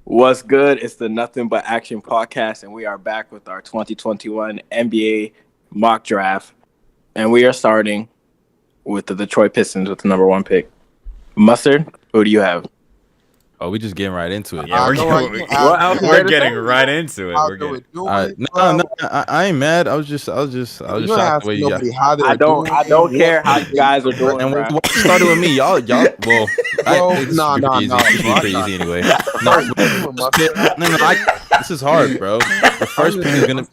What's good? It's the Nothing But Action podcast, and we are back with our 2021 NBA mock draft. And we are starting with the Detroit Pistons with the number 1 pick. Mustard, who do you have? Oh, we just getting right into it. Yeah, we're getting right into it. I ain't mad. I was just shocked the way you got. I don't care how you guys are doing. And what started with me, y'all. Pretty easy anyway. This is hard, bro. The first pick is gonna.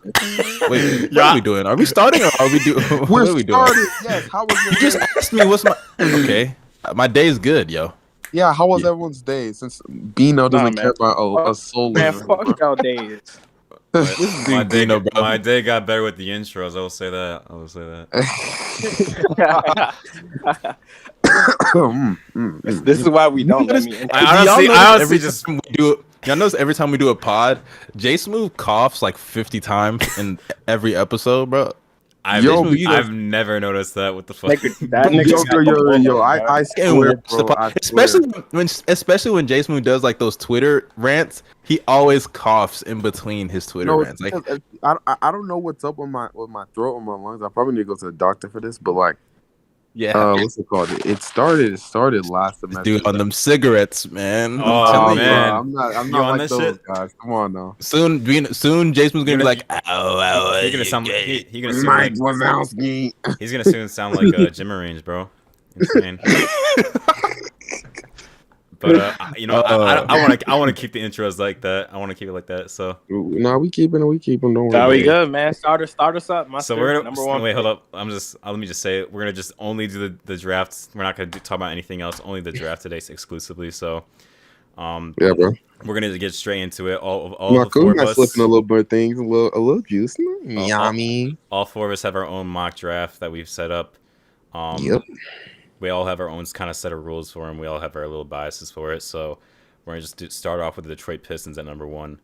Wait, what are we doing? Are we starting or are we doing? What are we doing? Yes. How was you just asked me what's my okay? My day is good, yo. Yeah, how was everyone's day? Since Bino doesn't care about a soul. Man, fuck y'all days. My day got better with the intros. I will say that. This is why we don't. I honestly just do it. Y'all notice every time we do a pod, JSmooth coughs like 50 times in every episode, bro. I've never noticed that. What the fuck? I swear, bro, especially when JSmooth does like those Twitter rants, he always coughs in between his Twitter rants. Like, I don't know what's up with my throat or my lungs. I probably need to go to the doctor for this, but like, yeah, what's it called? It started last semester. Dude, on them cigarettes, man. Oh man, I'm not like those shit? Guys. Come on now. Soon, Jason's gonna be like, he's gonna sound sound like Jim Range, bro. Insane. But I want to keep the intros like that. I want to keep it like that. So we keeping. Don't worry. Nah, we good, man. Start us up. So we're gonna number 1. Wait, hold up. Let me just say it. We're gonna just only do the drafts. We're not gonna talk about anything else. Only the draft today exclusively. So, yeah, bro. We're gonna get straight into it. All the 4 of us slipping a little bit of things, a little juice. Yummy. All 4 of us have our own mock draft that we've set up. Yep. We all have our own kind of set of rules for them. We all have our little biases for it. So we're gonna just start off with the Detroit Pistons at number 1.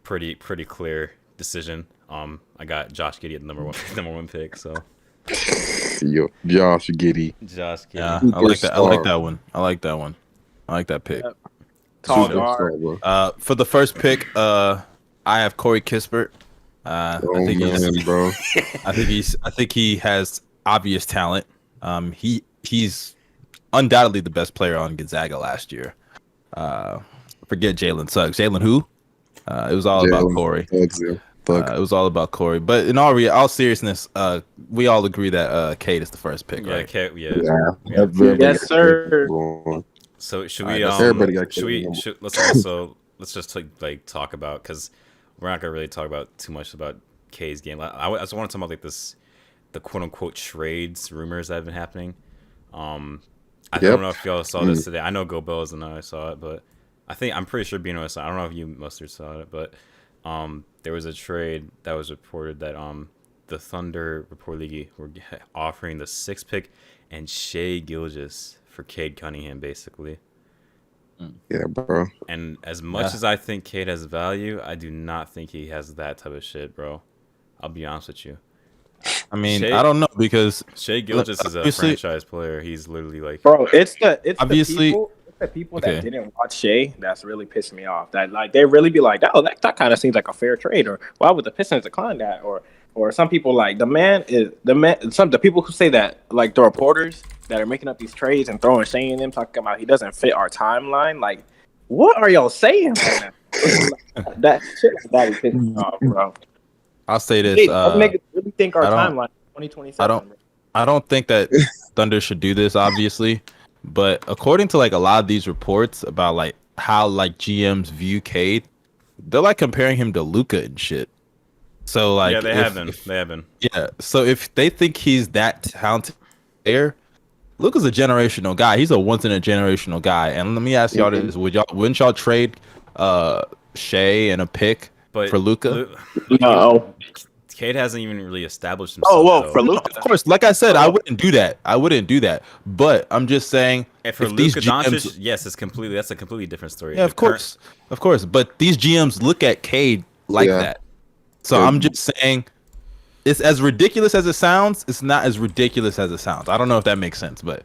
Pretty clear decision. I got Josh Giddey at the number one pick. So yo, Josh Giddey. Yeah, I like that. I like that one. I like that pick. Yep. For the first pick, I have Corey Kissberg. I think he has obvious talent. He's undoubtedly the best player on Gonzaga last year. Forget Jalen Suggs. Jalen who? It was all about Corey. It was all about Corey. But in all seriousness, we all agree that Tate is the first pick, right? Tate, yeah. Yes, sir. So should we? Let's just talk about, because we're not gonna really talk about too much about K's game. I just want to talk about like the quote unquote trades rumors that have been happening. I don't know if y'all saw this today. I know Go Bells and I saw it, but I'm pretty sure Bino saw it. I don't know if you Mustard saw it, but there was a trade that was reported that the Thunder reportedly were offering the 6th pick and Shai Gilgeous for Cade Cunningham, basically. Yeah, bro. And as much as I think Cade has value, I do not think he has that type of shit, bro. I'll be honest with you. I mean, I don't know, because Shai Gilgeous is a franchise player. He's literally like, bro. It's the people okay. that didn't watch Shai that's really pissed me off. That like they really be like, oh, that kind of seems like a fair trade, or why would the Pistons decline that, or some people like the people who say that, like the reporters that are making up these trades and throwing Shai in them, talking about he doesn't fit our timeline. Like, what are y'all saying right now? That shit that is pissing me off, bro. I'll say this. Niggas really think our timeline 2027. I don't think that Thunder should do this, obviously, but according to like a lot of these reports about like how like GMs view Cade, they're like comparing him to Luka and shit. So like, yeah, they have been. Yeah. So if they think he's that talented player, Luka's a generational guy. He's a once in a generational guy. And let me ask y'all this: wouldn't y'all trade Shai and a pick for Luka? No. Cade hasn't even really established himself. Oh, well, for Luka, of course. Like I said, I wouldn't do that. But I'm just saying, and for Luka Doncic, yes, that's a completely different story. Yeah, of course. But these GMs look at Cade like that. So I'm just saying, it's as ridiculous as it sounds. It's not as ridiculous as it sounds. I don't know if that makes sense, but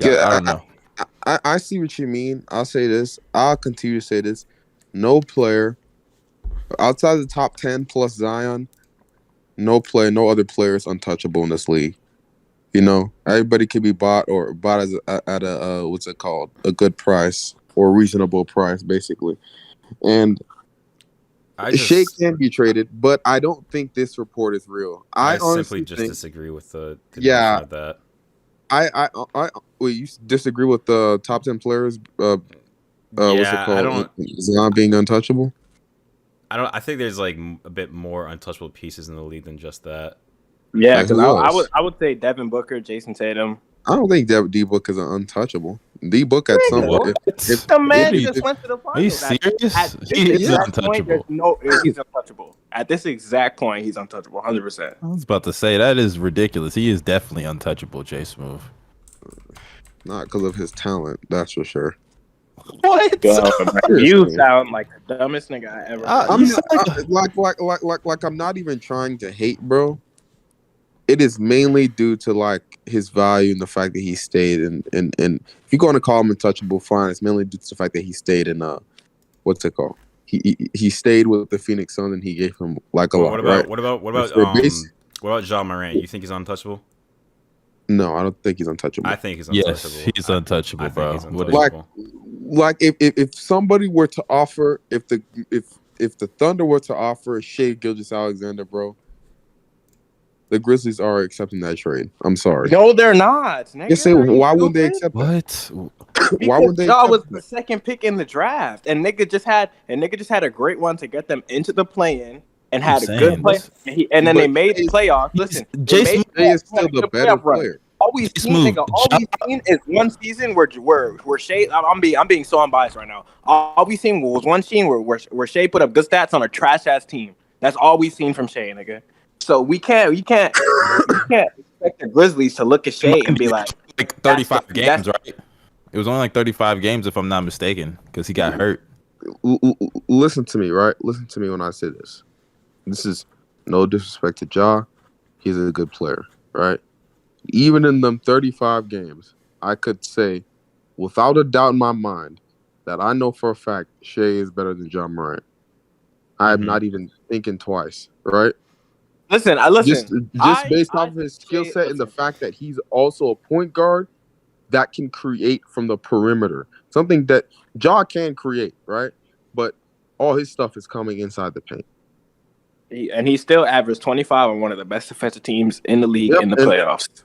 I don't know. I see what you mean. I'll say this. I'll continue to say this. No player outside the top 10 plus Zion, no other player is untouchable in this league. You know, everybody can be bought as at a what's it called? A good price or reasonable price, basically. And Shea can be traded, but I don't think this report is real. I simply just disagree with the of that. I wait. You disagree with the top 10 players? What's it called? Zion being untouchable. I think there's like a bit more untouchable pieces in the league than just that. Yeah, because I would say Devin Booker, Jason Tatum. I don't think D Book is untouchable. D Book at some point. If the man just went to the finals. Are you serious? He's untouchable. He's untouchable. At this exact point, he's untouchable, 100%. I was about to say that is ridiculous. He is definitely untouchable, JSmooth. Not because of his talent, that's for sure. What? You sound like the dumbest nigga I ever. I'm not even trying to hate, bro. It is mainly due to like his value and the fact that he stayed and if you're going to call him untouchable, fine. It's mainly due to the fact that he stayed in what's it called? He stayed with the Phoenix Suns and he gave him like a lot. What about Ja Morant? You think he's untouchable? No, I don't think he's untouchable. I think he's untouchable. Yes, he's untouchable, bro. Like if somebody were to offer, if the Thunder were to offer Shea Gilgeous-Alexander, bro, the Grizzlies are accepting that trade. I'm sorry. No, they're not. Nigga, why wouldn't they accept what? Why would they? Ja was the second pick in the draft, and nigga just had a great one to get them into the play-in and had a good play. And then they made the playoffs. Listen, Jason is still the better player. All we've seen is one season where Shea. I'm being so unbiased right now. All we've seen was one scene where Shea put up good stats on a trash ass team. That's all we've seen from Shea, nigga. So we can't expect the Grizzlies to look at Shea and be like 35 games, right? It was only like 35 games if I'm not mistaken, because he got hurt. Listen to me, right? Listen to me when I say this. This is no disrespect to Ja. He's a good player, right? Even in them 35 games, I could say, without a doubt in my mind, that I know for a fact Shea is better than Ja Morant. I'm not even thinking twice, right? Listen. Just based off of his skill set and the fact that he's also a point guard that can create from the perimeter. Something that Ja can create, right? But all his stuff is coming inside the paint. And he still averaged 25 on one of the best defensive teams in the league in the playoffs.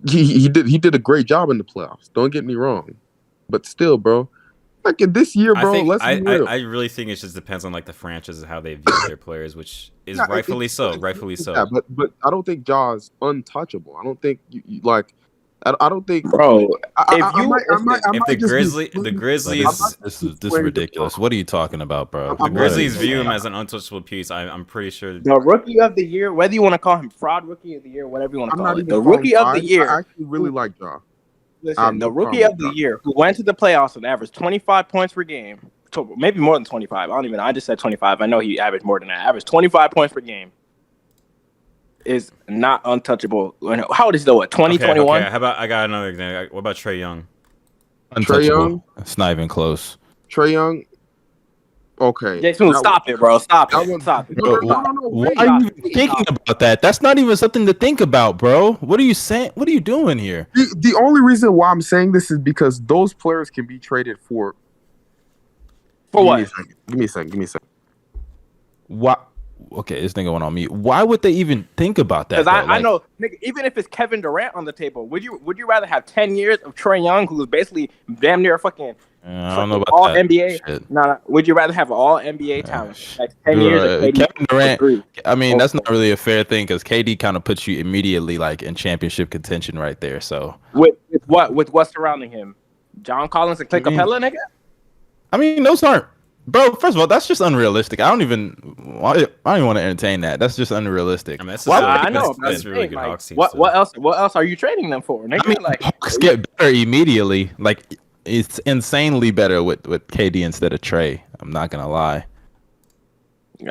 He did a great job in the playoffs. Don't get me wrong. But still, bro. Like in this year, bro, let's be real. I really think it just depends on like the franchises how they view their players, which is rightfully so. Yeah, but I don't think Ja's untouchable. I don't think you like. I don't think, bro. If the Grizzlies, this is ridiculous. What are you talking about, bro? The Grizzlies view him as an untouchable piece. I'm pretty sure the rookie of the year, whether you want to call him fraud rookie of the year, whatever you want to call it, the rookie of the year. I actually really like Ja. Listen, the rookie of the year who went to the playoffs and averaged 25 points per game, maybe more than 25. I just said 25. I know he averaged more than that. Averaged 25 points per game. Is not untouchable. How old is he though? 2021? Okay. How about I got another example. What about Trae Young? Trae Young? It's not even close. Trae Young? Okay. JSmooth, stop it, bro. Stop it. Why are you thinking about that? That's not even something to think about, bro. What are you saying? What are you doing here? The only reason why I'm saying this is because those players can be traded for what? Give me a second. What? Okay, this nigga went on mute. Why would they even think about that? Because I know, nigga, even if it's Kevin Durant on the table, would you rather have 10 years of Trae Young, who's basically damn near fucking I don't know about all that. NBA? Nah, would you rather have all NBA talent? Like 10 years of Kevin Durant. I mean, that's not really a fair thing because KD kind of puts you immediately like in championship contention right there. So with what's surrounding him, John Collins and Clint Capella, nigga. I mean, those aren't. Bro, first of all, that's just unrealistic. I don't even want to entertain that. That's just unrealistic. I mean, that's really good Hawks team. What else are you trading them for? Nigga? I mean, like Hawks get better immediately. Like it's insanely better with KD instead of Trae. I'm not gonna lie.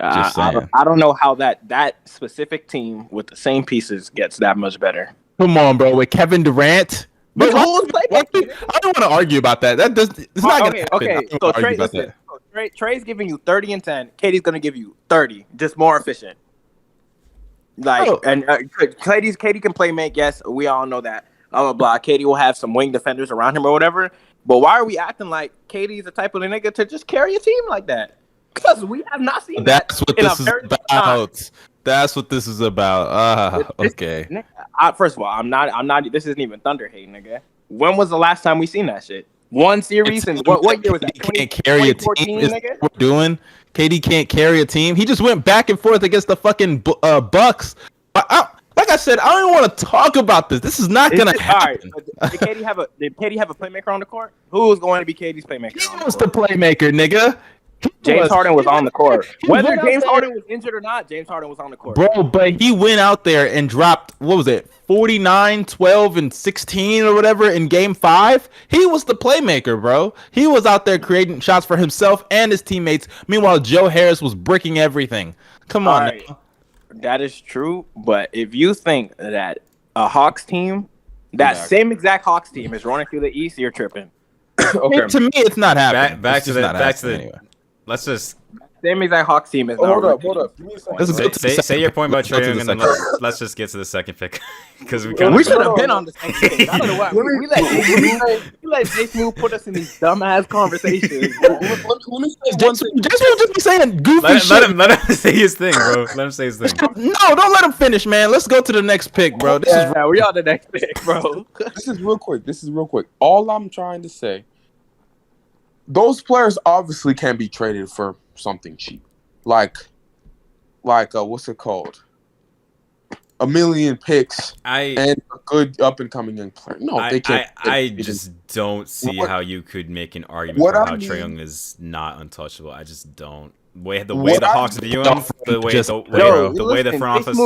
I don't know how that specific team with the same pieces gets that much better. Come on, bro. With Kevin Durant, But Why- who's why- playmaking? I don't want to argue about that. It's not gonna happen. I Okay. don't So wanna argue Trey, about listen. that. Trey's giving you 30 and 10. Katie's gonna give you 30, just more efficient. Like, Oh. and Katie can play make. Yes, we all know that. Blah blah blah. Katie will have some wing defenders around him or whatever. But why are we acting like Katie's the type of nigga to just carry a team like that? Because we have not seen That's that. what in this a is very long time. about. That's what this is about. Okay. First of all, I'm not. This isn't even Thunder hate, nigga. When was the last time we seen that shit? One series and what year was that? KD can't carry a team. 2014, Is nigga? what we're doing. KD can't carry a team. He just went back and forth against the fucking Bucks. Like I said, I don't even want to talk about this. This is not gonna happen. All right. Did Katie have a playmaker on the court? Who was going to be Katie's playmaker? He was the playmaker, nigga. James Harden was on the court. Whether went out James there- Harden was injured or not, James Harden was on the court. Bro, but he went out there and dropped, what was it, 49, 12, and 16 or whatever in game 5? He was the playmaker, bro. He was out there creating shots for himself and his teammates. Meanwhile, Joe Harris was bricking everything. Come on. All right. That is true, but if you think that a Hawks team, that same exact Hawks team is running through the East, you're tripping. Okay. To me, it's not happening. Back It's to just not the happening anyway. let's just Same exact Hawks team is not. Hold up. Let's go to the say second your pick. point about Let's go to Trae the Young, and then second let's just get to the second pick because we We kind should of have been on the same page. I don't know why. We let JSmooth put us in these dumbass conversations. Let me say one Jason thing. just be saying goofy let shit. him say his thing, bro. Let him say his thing. No, don't let him finish, man. Let's go to the next pick, bro. This is Yeah, we on the next pick, bro. This is real quick. All I'm trying to say, those players obviously can be traded for something cheap, like what's it called? A million picks and a good up and coming young player. No, they can't. I just don't see how you could make an argument What for I how mean- Trae Young is not untouchable. I just don't. The way the Hawks view him, the way the front office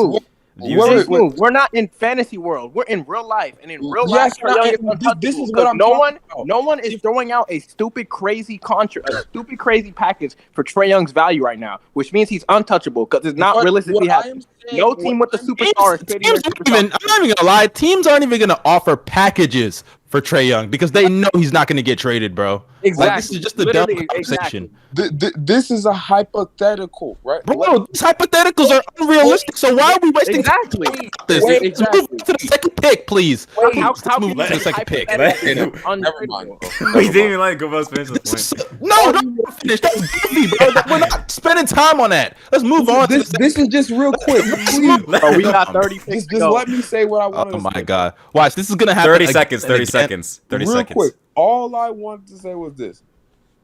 views him. We're not in fantasy world. We're in real life, and in real life, Yes, Trae Young is and untouchable this is because what I'm no talking about. one is throwing out a stupid, crazy contract, a stupit, crazy package for Trae Young's value right now, which means he's untouchable because it's not realistically happening. No team with the superstar is creating their I'm not even gonna lie. Teams aren't even gonna offer packages for Trae Young because they know he's not gonna get traded, bro. Exactly. Like, this is just a dumb Literally, conversation. This is a hypothetical, right? Bro, these hypotheticals are unrealistic. So why are we wasting Exactly. time on this? Wait, Let's move on to the second pick, please. Wait, how Let's move can on to you the second pick. Never mind. We didn't even let Gobos finish this point. No, don't finish. That's goofy, bro. We're not spending time on that. Let's move on. To the second This is just real quick. Please, Oh, we got 30 picks. just let me say what I want to Oh say. my god! Watch, this is gonna happen. 30 again seconds. and 30 again. seconds. 30 Real seconds. quick, all I wanted to say was this: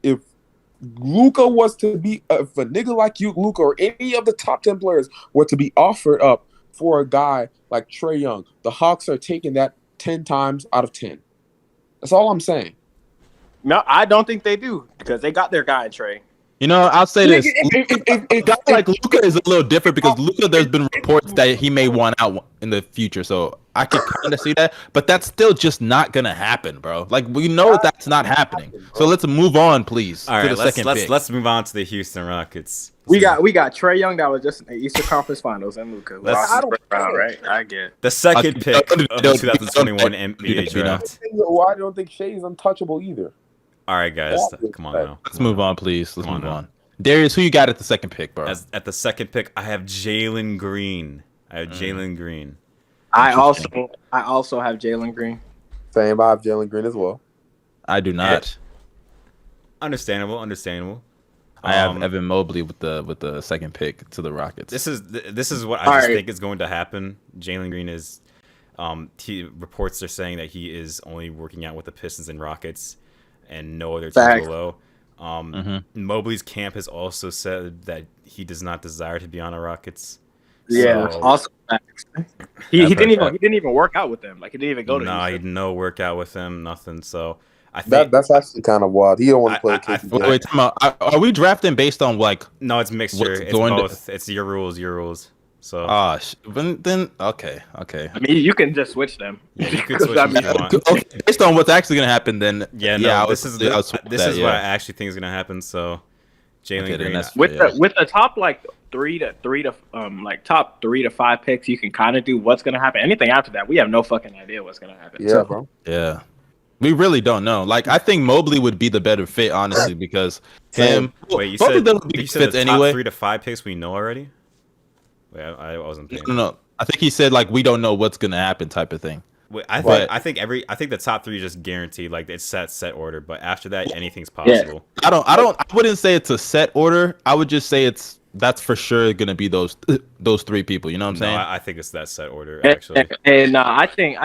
if Luka was to be, if a nigga like you, Luka, or any of the top 10 players were to be offered up for a guy like Trae Young, the Hawks are taking that 10 times out of 10. That's all I'm saying. No, I don't think they do because they got their guy in Trae. You know, I'll say this. If Guy like Luka is a little different because Luka, there's been reports that he may want out in the future, so I could kind of see that. But that's still just not gonna happen, bro. Like we know that's not happening. So let's move on, please. All to right, the second pick. let's move on to the Houston Rockets. We got Trae Young that was just in the Eastern Conference Finals and Luka. I don't round, right? I get. the second pick of the don't- 2021 don't- NBA draft. Why I don't think Shay's untouchable either. All right, guys, come on now. Let's move on, please. Let's Come on move now. on. Darius, who you got at the second pick, bro? At the second pick, I have Jaylen Green. I also have Jaylen Green. Same, I have Jaylen Green as well. I do not. Understandable. I have Evan Mobley with the second pick to the Rockets. This is what I All just right. think is going to happen. Jaylen Green is, reports are saying that he is only working out with the Pistons and Rockets, and no other teams below. Mobley's camp has also said that he does not desire to be on the Rockets. Yeah. So- Also, he didn't even work out with them. Like he didn't even go to. he Houston. did no workout with him, nothing. So I think That's actually kind of wild. He don't want to play. Wait, time out. Are we drafting based on like? no, it's mixture. What's It's going to- both. It's your rules. So Then okay. I mean, you can just switch them. yeah, you could switch if you want. Okay, based on what's actually gonna happen, then This is what I actually think is gonna happen. So Jaylen Okay, then Green. that's- with the top like like top 3 to 5 picks, you can kind of do what's gonna happen. Anything after that, we have no fucking idea what's gonna happen. Yeah, bro. Yeah. We really don't know. Like, I think Mobley would be the better fit, honestly, because him. Wait, you both said, of them would be you said fits the top anyway. 3 to 5 picks we know already? Wait, I wasn't paying. No. I think he said like we don't know what's gonna happen type of thing. Wait, I think the top 3 is just guaranteed. Like it's set order, but after that, anything's possible. I wouldn't say it's a set order. I would just say that's for sure gonna be those 3 people. You know what I'm saying? I think it's that set order actually. And I think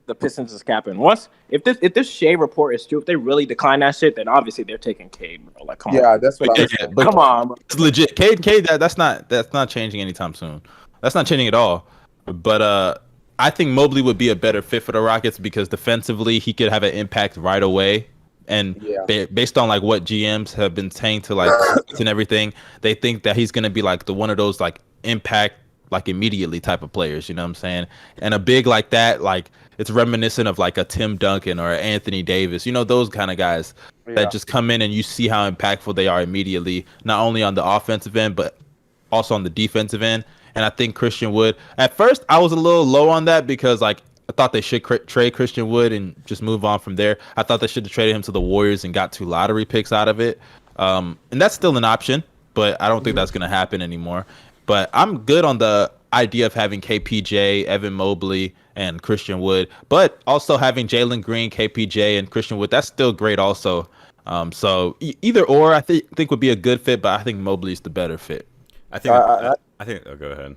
the Pistons is capping. Once if this Shea report is true, if they really decline that shit, then obviously they're taking Cade, bro. Like, come on. Yeah, that's what I was saying. But Come on, bro. it's legit. Cade, that's not changing anytime soon. That's not changing at all. But I think Mobley would be a better fit for the Rockets because defensively he could have an impact right away. And based on like what GMs have been saying to like and everything, they think that he's gonna be like one of those like impact like immediately type of players. You know what I'm saying? And a big like that, like it's reminiscent of like a Tim Duncan or Anthony Davis. You know, those kind of guys that just come in and you see how impactful they are immediately, not only on the offensive end but also on the defensive end. And I think Christian Wood. At first, I was a little low on that because like I thought they should trade Christian Wood and just move on from there. I thought they should have traded him to the Warriors and got 2 lottery picks out of it. And that's still an option, but I don't think that's going to happen anymore. But I'm good on the idea of having KPJ, Evan Mobley, and Christian Wood, but also having Jaylen Green, KPJ, and Christian Wood. That's still great also. So either or I think would be a good fit, but I think Mobley's the better fit. I think. Oh, go ahead.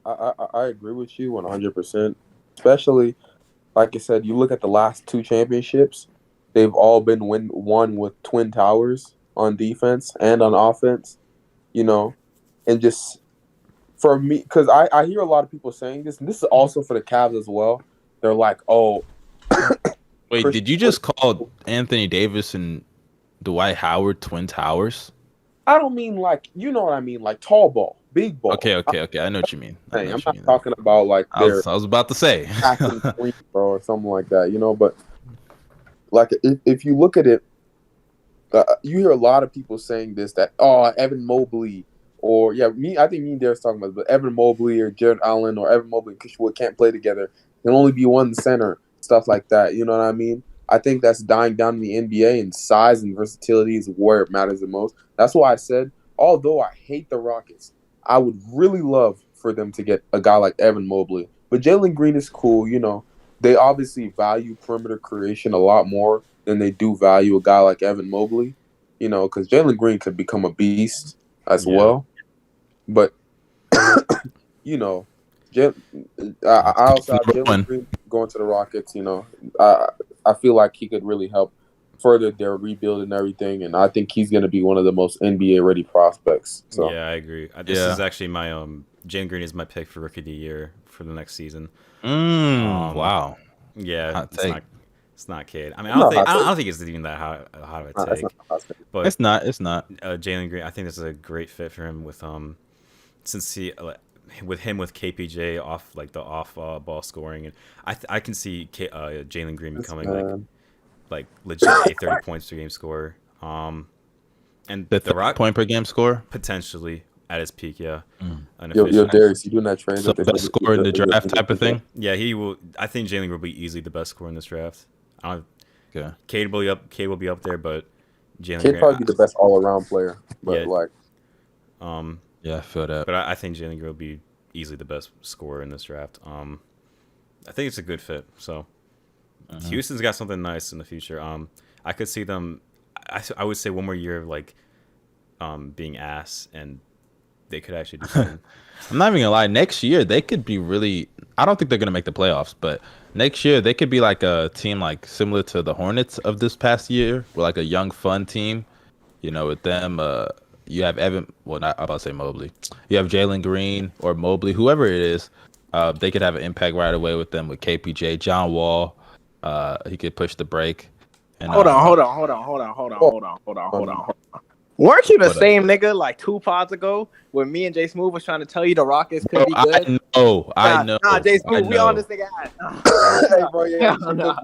I agree with you 100%. Especially, like I said, you look at the last 2 championships; they've all been won with twin towers on defense and on offense. You know, and just for me, because I hear a lot of people saying this, and this is also for the Cavs as well. They're like, "Oh, wait, did you just call Anthony Davis and Dwight Howard twin towers?" I don't mean like, you know what I mean, like tall ball, big ball. Okay. I know what you mean. I'm not talking about like I was about to say three, bro, or something like that, you know. But like, if you look at it, you hear a lot of people saying this that Evan Mobley or I think me and Darius talking about it, but Evan Mobley or Jared Allen or Evan Mobley and Christian Wood can't play together. Can only be one center, stuff like that. You know what I mean? I think that's dying down in the NBA, and size and versatility is where it matters the most. That's why I said, although I hate the Rockets, I would really love for them to get a guy like Evan Mobley. But Jaylen Green is cool, you know. They obviously value perimeter creation a lot more than they do value a guy like Evan Mobley, you know, because Jaylen Green could become a beast as well. But, you know, I also have Jaylen Green going to the Rockets, you know. I feel like he could really help further their rebuild and everything, and I think he's going to be one of the most NBA-ready prospects. So. Yeah, I agree. This is actually my Jaylen Green is my pick for Rookie of the Year for the next season. Wow. Yeah, it's not Cade. I mean, I don't think it's even that hot of a take. But it's not. Jaylen Green, I think this is a great fit for him with since he with KPJ off like the off ball scoring, and I can see Jaylen Green becoming like legit 30 points per game scorer. And the Rock point per game score potentially at his peak. Yeah. Yo, Darius, you doing that trade? So best score in the draft type of thing. Yeah, he will. I think Jaylen will be easily the best scorer in this draft. Cade will be up there, but Jaylen Cade probably be the best all around player. But yeah, I feel that. But I think Jaylen Green will be easily the best scorer in this draft. I think it's a good fit. So Houston's got something nice in the future. I could see them. I would say one more year of like being ass, and they could actually do something. I'm not even gonna lie. Next year they could be really. I don't think they're gonna make the playoffs, but next year they could be like a team like similar to the Hornets of this past year, with like a young, fun team. You know, with them, you have Evan. Well, not I'm about to say Mobley. You have Jaylen Green or Mobley, whoever it is. They could have an impact right away with them with KPJ, John Wall. He could push the break. And, hold on. Weren't you the same nigga like 2 pods ago when me and JSmooth was trying to tell you the Rockets could be good? I know. Nah, JSmooth, we on this nigga ass. Hey, bro,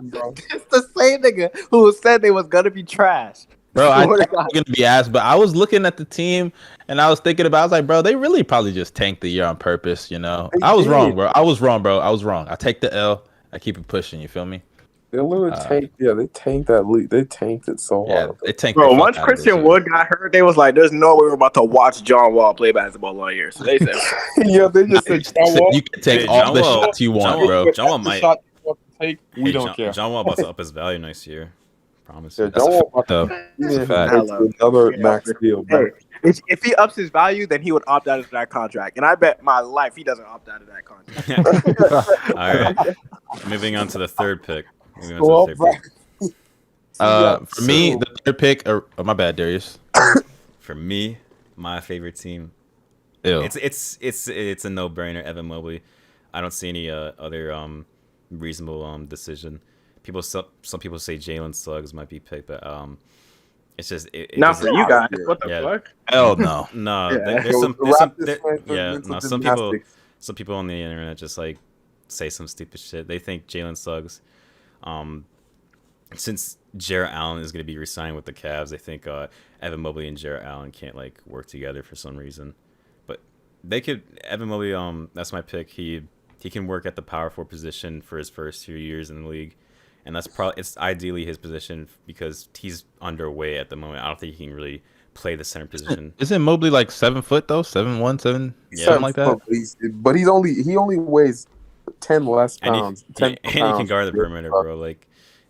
bro. It's the same nigga who said they was gonna be trash. Bro, I think I'm gonna be asked, but I was looking at the team and I was thinking about. I was like, bro, they really probably just tanked the year on purpose. You know, I was wrong, bro. I was wrong, bro. I was wrong. I take the L. I keep it pushing. You feel me? They literally tanked. Yeah, they tanked that league. They tanked it so hard. They tanked. Bro, once Christian Wood got hurt, they was like, "There's no way we're about to watch John Wall play basketball all year." So they said, "Yeah, they just said John Wall. You can take all the shots you want, bro. John Wall might. We don't care. John Wall about to up his value next year. Promise. Yeah, John Wall about to another max deal, bro. If he ups his value, then he would opt out of that contract, and I bet my life he doesn't opt out of that contract. All right, moving on to the third pick. For me, the third pick. My bad, Darius. For me, my favorite team. Ew. It's a no-brainer. Evan Mobley. I don't see any other reasonable decision. Some people say Jalen Suggs might be picked, but it's just not for you guys. What the fuck? Hell no. No, some people on the internet just like say some stupid shit. They think Jalen Suggs, since Jarrett Allen is going to be re-signed with the Cavs, they think Evan Mobley and Jarrett Allen can't like work together for some reason. But they could. Evan Mobley, that's my pick. He can work at the power forward position for his first few years in the league, and it's ideally his position because he's underweight at the moment. I don't think he can really play the center position. Isn't Mobley like 7 foot though? 7'1", 7, something like that. But he only weighs 10 less pounds. And he can guard the perimeter, bro. Like,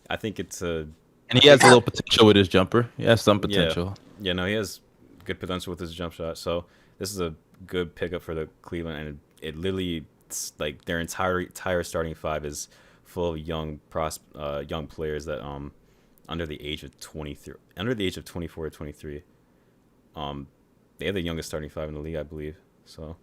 I think it's a. And he has a little potential with his jumper. He has some potential. Yeah, no, he has good potential with his jump shot. So this is a good pickup for the Cleveland, and it literally, like, their entire starting five is full of young players that under the age of 24 or 23. They have the youngest starting five in the league, I believe. So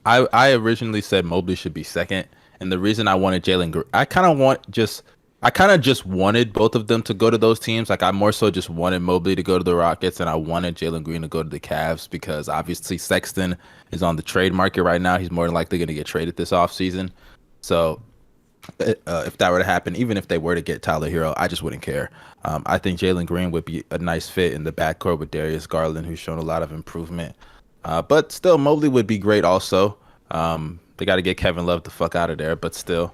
I originally said Mobley should be second, and the reason I wanted Jaylen Green, I kind of just wanted both of them to go to those teams. Like, I more so just wanted Mobley to go to the Rockets, and I wanted Jaylen Green to go to the Cavs because obviously Sexton is on the trade market right now. He's more than likely going to get traded this offseason. So if that were to happen, even if they were to get Tyler Hero, I just wouldn't care. I think Jaylen Green would be a nice fit in the backcourt with Darius Garland, who's shown a lot of improvement. But still, Mobley would be great also. They got to get Kevin Love the fuck out of there, but still.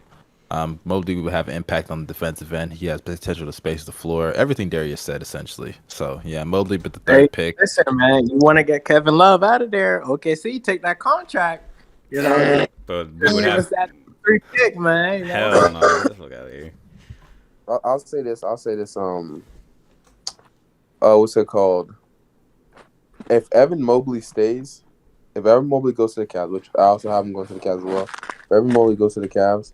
Mobley would have an impact on the defensive end. He has potential to space the floor. Everything Darius said, essentially. So, yeah, Mobley, but the third pick. Listen, man, you want to get Kevin Love out of there. Okay, so you take that contract. You know, but we would have that 3 pick, man. You know? Hell no. Get the fuck out of here. I'll say this. What's it called? If Evan Mobley goes to the Cavs, which I also have him going to the Cavs as well. If Evan Mobley goes to the Cavs,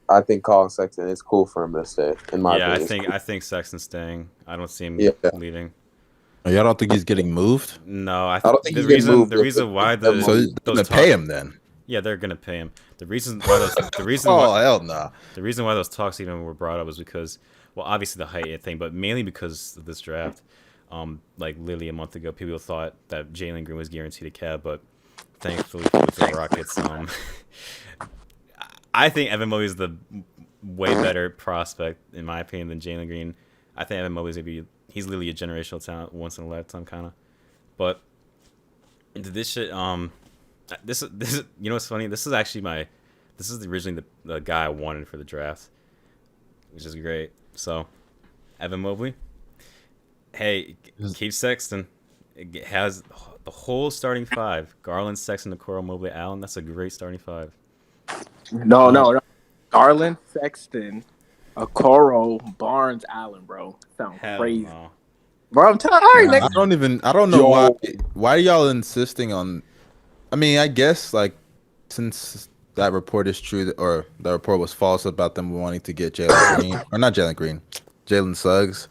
I think Colin Sexton, it's cool for him to stay. In my opinion. I think Sexton's staying. I don't see him leaving. Oh, y'all don't think he's getting moved? No, I don't think he's getting moved. The reason why so they're gonna pay him then? Yeah, they're gonna pay him. The reason why hell no. The reason why those talks even were brought up was because, well, obviously the height thing, but mainly because of this draft. Like literally a month ago, people thought that Jaylen Green was guaranteed a cab, but thankfully with the Rockets, I think Evan Mobley is the way better prospect in my opinion than Jaylen Green. I think Evan Mobley's he's literally a generational talent, once in a lifetime kind of. But this shit, this you know what's funny? This is originally the guy I wanted for the draft, which is great. So Evan Mobley. Hey, keep Sexton. It has the whole starting five. Garland, Sexton, Okoro, Mobley, Allen. That's a great starting five. No. Garland, Sexton, Okoro, Barnes, Allen, bro. Sounds crazy. No. Bro, I'm telling you. I don't know why y'all insisting on. I mean, I guess like since that report is true, or the report was false about them wanting to get Jalen Green, or not Jalen Green, Jalen Suggs.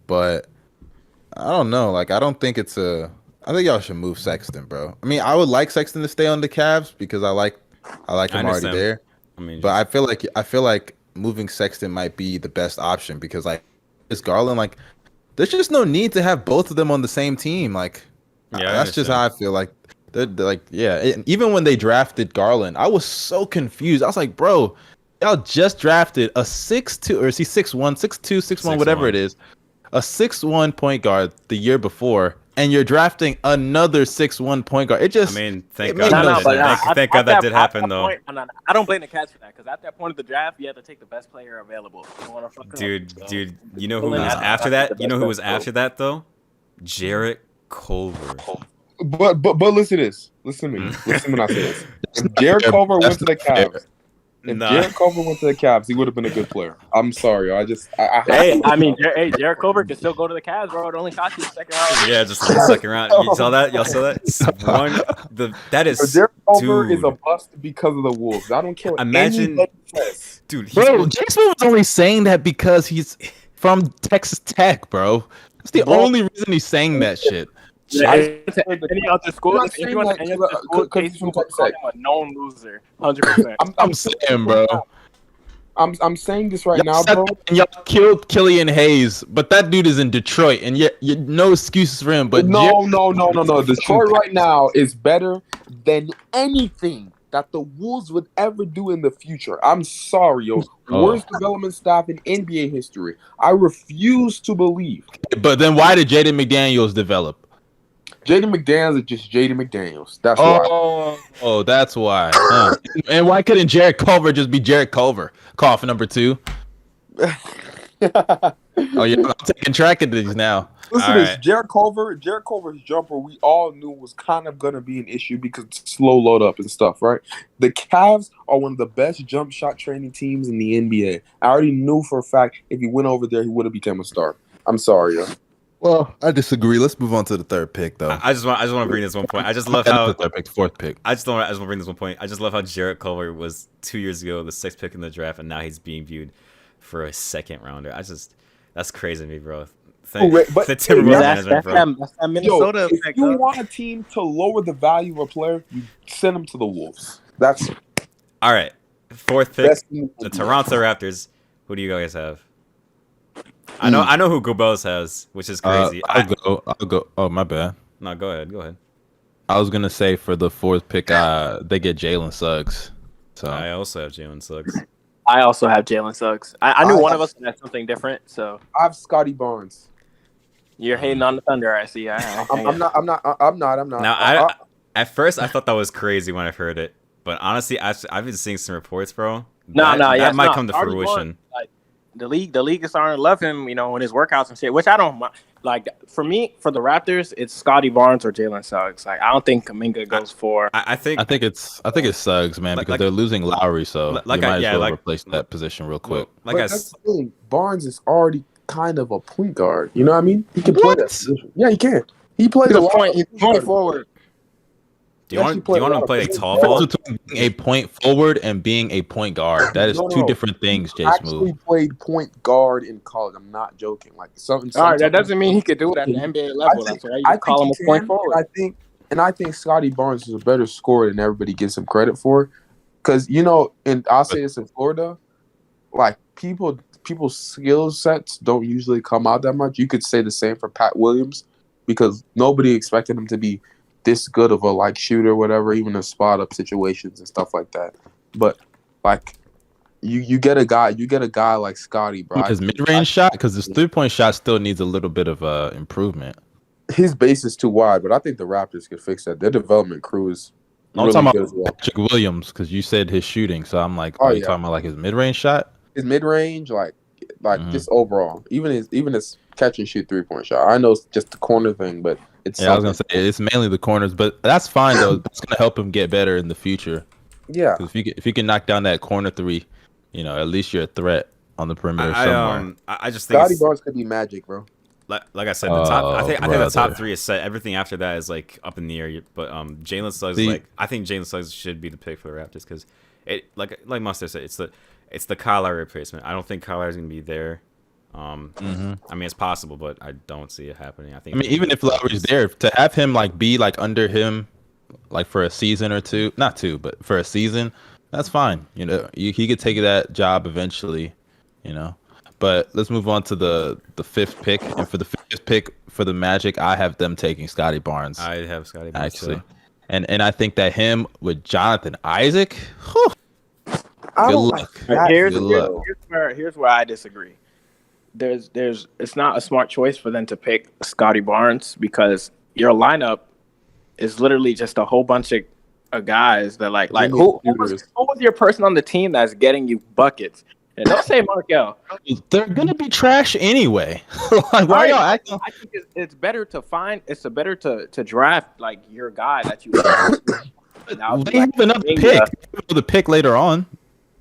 But I don't know. Like, I think y'all should move Sexton, bro. I mean, I would like Sexton to stay on the Cavs because I like him already there. I mean, but I feel like moving Sexton might be the best option because like it's Garland. Like, there's just no need to have both of them on the same team. Like, that's just how I feel. Like, they're like, even when they drafted Garland, I was so confused. I was like, bro, Y'all just drafted a 6'2", or is he 6'1", 6'2", 6'1", whatever it is, a 6'1" point guard the year before, and you're drafting another 6'1" point guard. It just, I mean, it thank made God. no Thank sense. God that did happen, though. I don't blame the Cavs for that because at that point of the draft, you had to take the best player available. You wanna fuck up, Dude, so. you know who was after that? You know who was after that though? Jarrett Culver. But listen to this. Listen to me. Listen when I say this. If Jarrett Culver went to the Cavs, Jarrett Culver went to the Cavs, he would have been a good player. I'm sorry. Jarrett Culver can still go to the Cavs, bro. It only cost you the second round. Yeah, just the second round. You saw that? Y'all saw that? That is. Jarrett Culver is a bust because of the Wolves. I don't care what anybody says. Dude, bro, JSmooth was only saying that because he's from Texas Tech, bro. That's the only reason he's saying that shit. Any other school, if you want any other school, Case will call him a known loser, 100%. I'm saying, bro. I'm saying this right now, bro. And y'all killed Killian Hayes, but that dude is in Detroit, and yet no excuses for him. But no. Detroit right now is better than anything that the Wolves would ever do in the future. I'm sorry, yo. Worst development staff in NBA history. I refuse to believe. But then why did Jaden McDaniels develop? Jaden McDaniels is just Jaden McDaniels. That's why. Oh, that's why. And why couldn't Jarrett Culver just be Jarrett Culver? Call for number 2. Oh, yeah, I'm taking track of these now. Listen to this. Jarrett Culver's jumper, we all knew was kind of going to be an issue because it's slow load up and stuff, right? The Cavs are one of the best jump shot training teams in the NBA. I already knew for a fact if he went over there, he would have become a star. I'm sorry, yo. Well, I disagree. Let's move on to the third pick, though. I just want to bring this one point. I just love how the third pick, fourth pick. I just want to bring this one point. I just love how Jarrett Culver was 2 years ago the 6th pick in the draft, and now he's being viewed for a second rounder. That's crazy to me, bro. The Timberwolves management, bro. That's that Minnesota effect. If you want a team to lower the value of a player, you send them to the Wolves. That's all right. Fourth pick, the Toronto Raptors. Who do you guys have? I know who Gobels has, which is crazy. I'll go. Oh, my bad. No, go ahead. I was gonna say for the fourth pick, they get Jalen Suggs. So I also have Jalen Suggs. I also have Jalen Suggs. I knew one of us had something different, so I have Scottie Barnes. You're hating on the Thunder, I see. I'm not. Now, at first I thought that was crazy when I heard it, but honestly, I've been seeing some reports, bro. That might come to fruition. The league is starting to love him, in his workouts and shit, which I don't like. For me, for the Raptors, it's Scottie Barnes or Jalen Suggs. Like, I don't think Kuminga goes for. I think it's Suggs, man, because they're losing Lowry, so you might as well replace that position real quick. That's the thing. Barnes is already kind of a point guard. You know what I mean? He can play that position. Yeah, he can. He plays He's point forward. Do you want him to play a tall ball? Between being a point forward and being a point guard, that is two different things. JSmooth actually played point guard in college. I'm not joking. Like something. All right, that doesn't mean he could do it at the NBA level. That's why you call him a point forward. I think Scottie Barnes is a better scorer than everybody gives him credit for. Because and I'll say this in Florida, like people's skill sets don't usually come out that much. You could say the same for Pat Williams because nobody expected him to be this good of a shooter or whatever, even in spot up situations and stuff like that. But you get a guy like Scottie, bro. His mid-range shot, because his 3-point shot still needs a little bit of improvement. His base is too wide, but I think the Raptors could fix that. Their development crew is I'm talking about Patrick Williams, because you said his shooting, so I'm like, are you talking about his mid-range shot? His mid-range, just overall, even his catch and shoot 3-point shot. I know it's just the corner thing, but it's I was gonna say it's mainly the corners, but that's fine though. It's gonna help him get better in the future. Yeah, if you can knock down that corner 3, at least you're a threat on the perimeter somewhere. I just think Scottie Barnes could be magic, bro. Like I said, the top. I think the top 3 is set. Everything after that is up in the air. But Jalen Suggs, I think Jalen Suggs should be the pick for the Raptors because it like Mustard said, it's the Kyle Lowry replacement. I don't think Kyle Lowry's gonna be there. I mean, it's possible, but I don't see it happening. I mean, even if Lowry's there, to have him be under him, for a season or two, not 2, but for a season, that's fine. He could take that job eventually. But let's move on to the 5th pick, and for the 5th pick for the Magic, I have them taking Scottie Barnes. I have Scottie Barnes actually, and I think that him with Jonathan Isaac, I Good don't luck. like that. Here's, Good here's, luck. here's where I disagree. It's not a smart choice for them to pick Scottie Barnes because your lineup is literally just a whole bunch of guys that like who was your person on the team that's getting you buckets? And don't say Markel. They're gonna be trash anyway. Like, why are y'all acting? I think it's better to draft like your guy that you. They have another pick. The pick later on.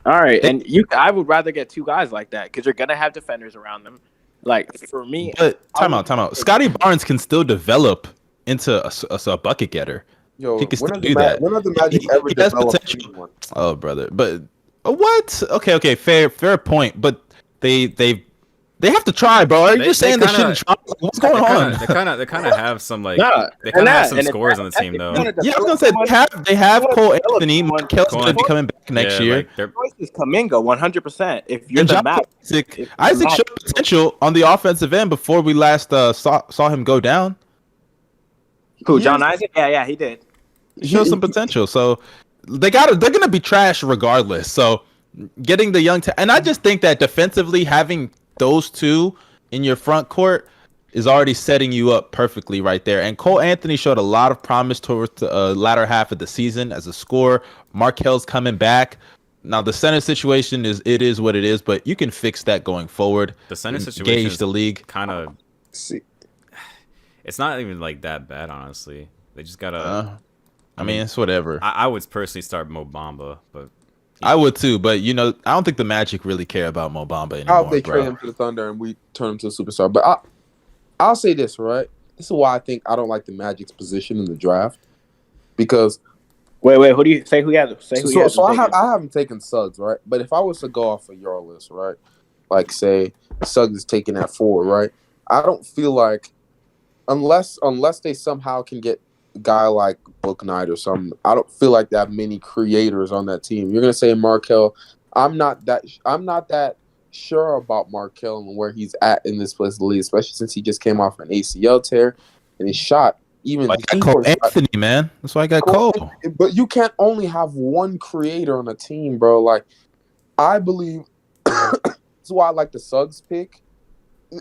All right, and I would rather get two guys like that because you're gonna have defenders around them. Like for me, But time out. Scottie Barnes can still develop into a bucket getter. Yo, He can when still are do that. When are the Magic ever He has developed potential. anyone? Oh, brother, but what? Okay, fair point. But they have to try, bro. Are you just saying they shouldn't try? What's going on? They kind of have some like Nah, they kind of have some and scores on the team though. Yeah, I was gonna say they have Cole Anthony. Markel's gonna be coming back next year. Like, The choice is Kuminga 100%. If you're And the Magic, Isaac showed potential on the offensive end before we last saw him go down. who John Isaac? Yeah, he did. He showed some potential. So they're gonna be trash regardless. So getting the young and I just think that defensively having those two in your front court is already setting you up perfectly right there. And Cole Anthony showed a lot of promise towards the latter half of the season as a scorer. Markel's coming back. Now the center situation is what it is, but you can fix that going forward. The center situation Gauge the league. kind of. It's not even like that bad, honestly. They just gotta. I mean, it's whatever. I would personally start Mo Bamba, but I would too, but I don't think the Magic really care about Mo Bamba anymore. I hope they trade him to the Thunder and we turn him to a superstar. But I'll say this, right? This is why I think I don't like the Magic's position in the draft. Because Wait, who do you say who has? So I haven't taken Suggs, right? But if I was to go off of your list, right? Like say Suggs is taken at 4, right? I don't feel like unless they somehow can get a guy like Book Knight or something, I don't feel like they have many creators on that team. You're gonna say Markel. I'm not that sure about Markel and where he's at in this place of the league, especially since he just came off an ACL tear and his shot. Even I got Cole Anthony, man. That's why I got Cole. But you can't only have one creator on a team, bro. Like, I believe that's why I like the Suggs pick.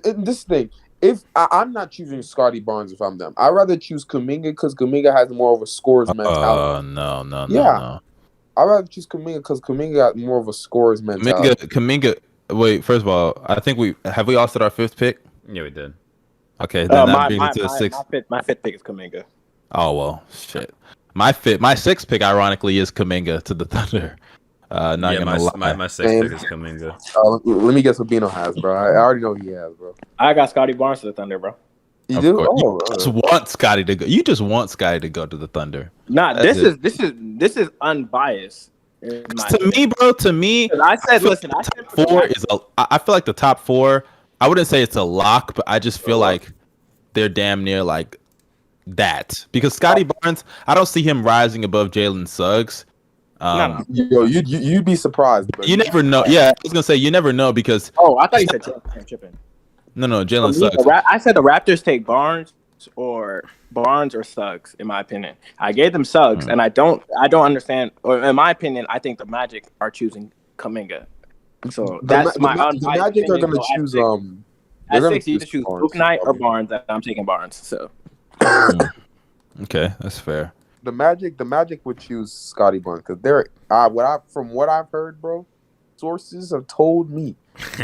And this thing, if I'm not choosing Scottie Barnes if I'm them, I'd rather choose Kuminga because Kuminga has more of a scorer's mentality. No. I'd rather choose Kuminga because Kuminga got more of a scorer's mentality. Kuminga. Wait, first of all, I think we all said our 5th pick. yeah, we did. Okay, then that brings it to the 6th. My fifth pick is Kuminga. Oh well, shit. My 6th pick, ironically, is Kuminga to the Thunder. Not gonna lie. My 6th pick is Kuminga. Let me guess what Bino has, bro. I already know he has, bro. I got Scottie Barnes to the Thunder, bro. You Of do? course. Oh, You just want Scottie to go. You just want Scottie to go to the Thunder. Nah, That's this is unbiased. To me, I said, top 4 is I feel like the top 4. I wouldn't say it's a lock, but I just feel like they're damn near like that because Scottie Barnes, I don't see him rising above Jalen Suggs. No. Yo, you'd be surprised. Bro. You never know. Yeah, I was gonna say you never know because. Oh, I thought you said Chippin. No, Jalen Suggs. I said the Raptors take Barnes or Suggs. In my opinion, I gave them Suggs, and I don't understand. Or in my opinion, I think the Magic are choosing Kuminga. So that's the Magic are going to choose. At 6, you either choose Book Knight or Barnes. And I'm taking Barnes. So. Okay, that's fair. The Magic would choose Scottie Barnes because they're from what I've heard, bro. Sources have told me.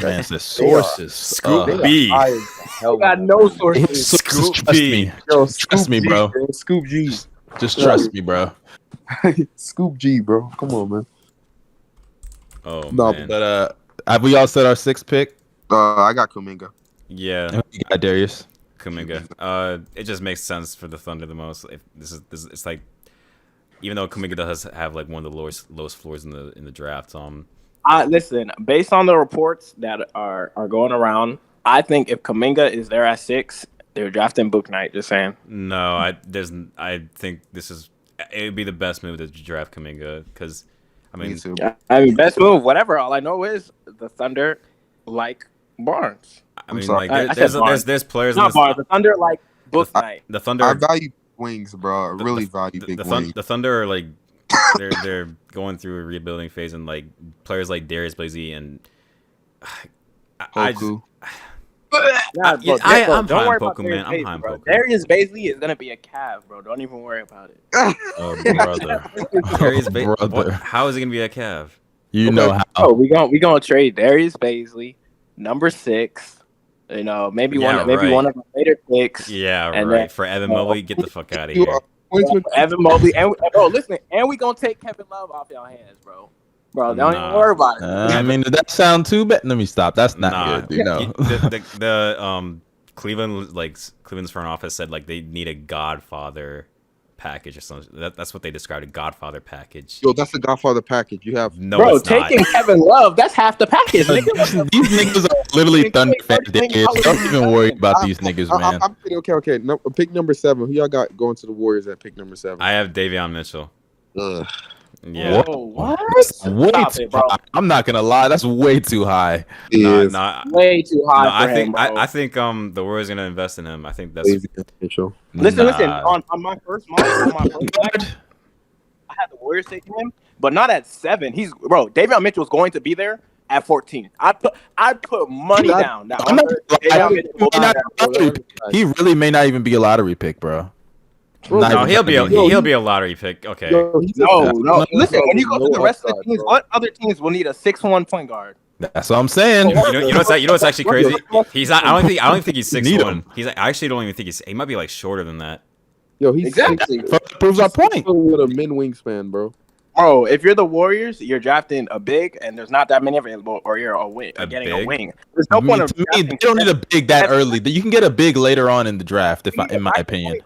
Man, the sources. Scoop B. I got no sources. Scoop B. Trust me, bro. Scoop G. Just trust me, bro. Scoop G, bro. Come on, man. Oh No, man. But have we all said our 6th pick? I got Kuminga. Yeah, Who you got, Darius? Kuminga. It just makes sense for the Thunder the most. If this is it's like, even though Kuminga does have like one of the lowest floors in the draft. Listen, based on the reports that are going around, I think if Kuminga is there at 6, they're drafting Book Knight. Just saying. No, I think it would be the best move to draft Kuminga because, I mean, best move, whatever. All I know is the Thunder like Barnes. I mean, sorry. like there's players. Not Barnes. The Thunder like Book Knight. The Thunder. I value wings, bro. I really value big wings. The Thunder are like they're going through a rebuilding phase, and like players like Darius Blazey and I just, Poku. I'm high on Poku, man. I'm high on Poku. Darius Bazley is gonna be a Cav, bro. Don't even worry about it. Brother. Darius Brother. how is he gonna be a Cav? You know how. Oh, we gonna trade Darius Bazley, number 6. You know, maybe one of the later picks. Yeah, and right. then, For Evan Mobley, get the fuck out of You here. are- Evan Mobley, and listen, and we gonna take Kevin Love off y'all hands, bro. Bro, don't even worry about it. I mean, did that sound too bad? Let me stop. That's not good. You know. Cleveland's front office said like they need a Godfather package or something. That's what they described, a Godfather package. Yo, that's the Godfather package. You have No, bro, it's taking not. Kevin Love, that's half the package. Nigga. These niggas are literally Thunder fan dickheads. Don't even worry about these niggas, man. I'm kidding. Okay. No, pick number 7. Who y'all got going to the Warriors at pick number 7? I have Daveon Mitchell. Ugh. Yeah. Whoa, what? Way Stop too it, bro. high. I'm not gonna lie. That's way too high. Nah, Way too high no, for him, bro. I think the Warriors gonna invest in him. I think that's Mitchell. Listen. Nah. On my first mock, I had the Warriors taking him, but not at 7. Daveon Mitchell is going to be there at 14. I put money down. Now, I'm not gonna lie. He really may not even be a lottery pick, bro. no, he'll be a lottery pick. Okay. No. Listen, when you go to the rest of the teams, what other teams will need a 6'1" point guard? That's what I'm saying. You know what's actually crazy? He's not. I don't think he's 6'1". I actually don't even think he might be like shorter than that. Yo, he's Exactly. Proves our point. with a min wingspan, bro. Bro, if you're the Warriors, you're drafting a big, and there's not that many available, or you're a wing, getting a wing. There's no point of To me, they don't need a big that early. You can get a big later on in the draft, in my opinion.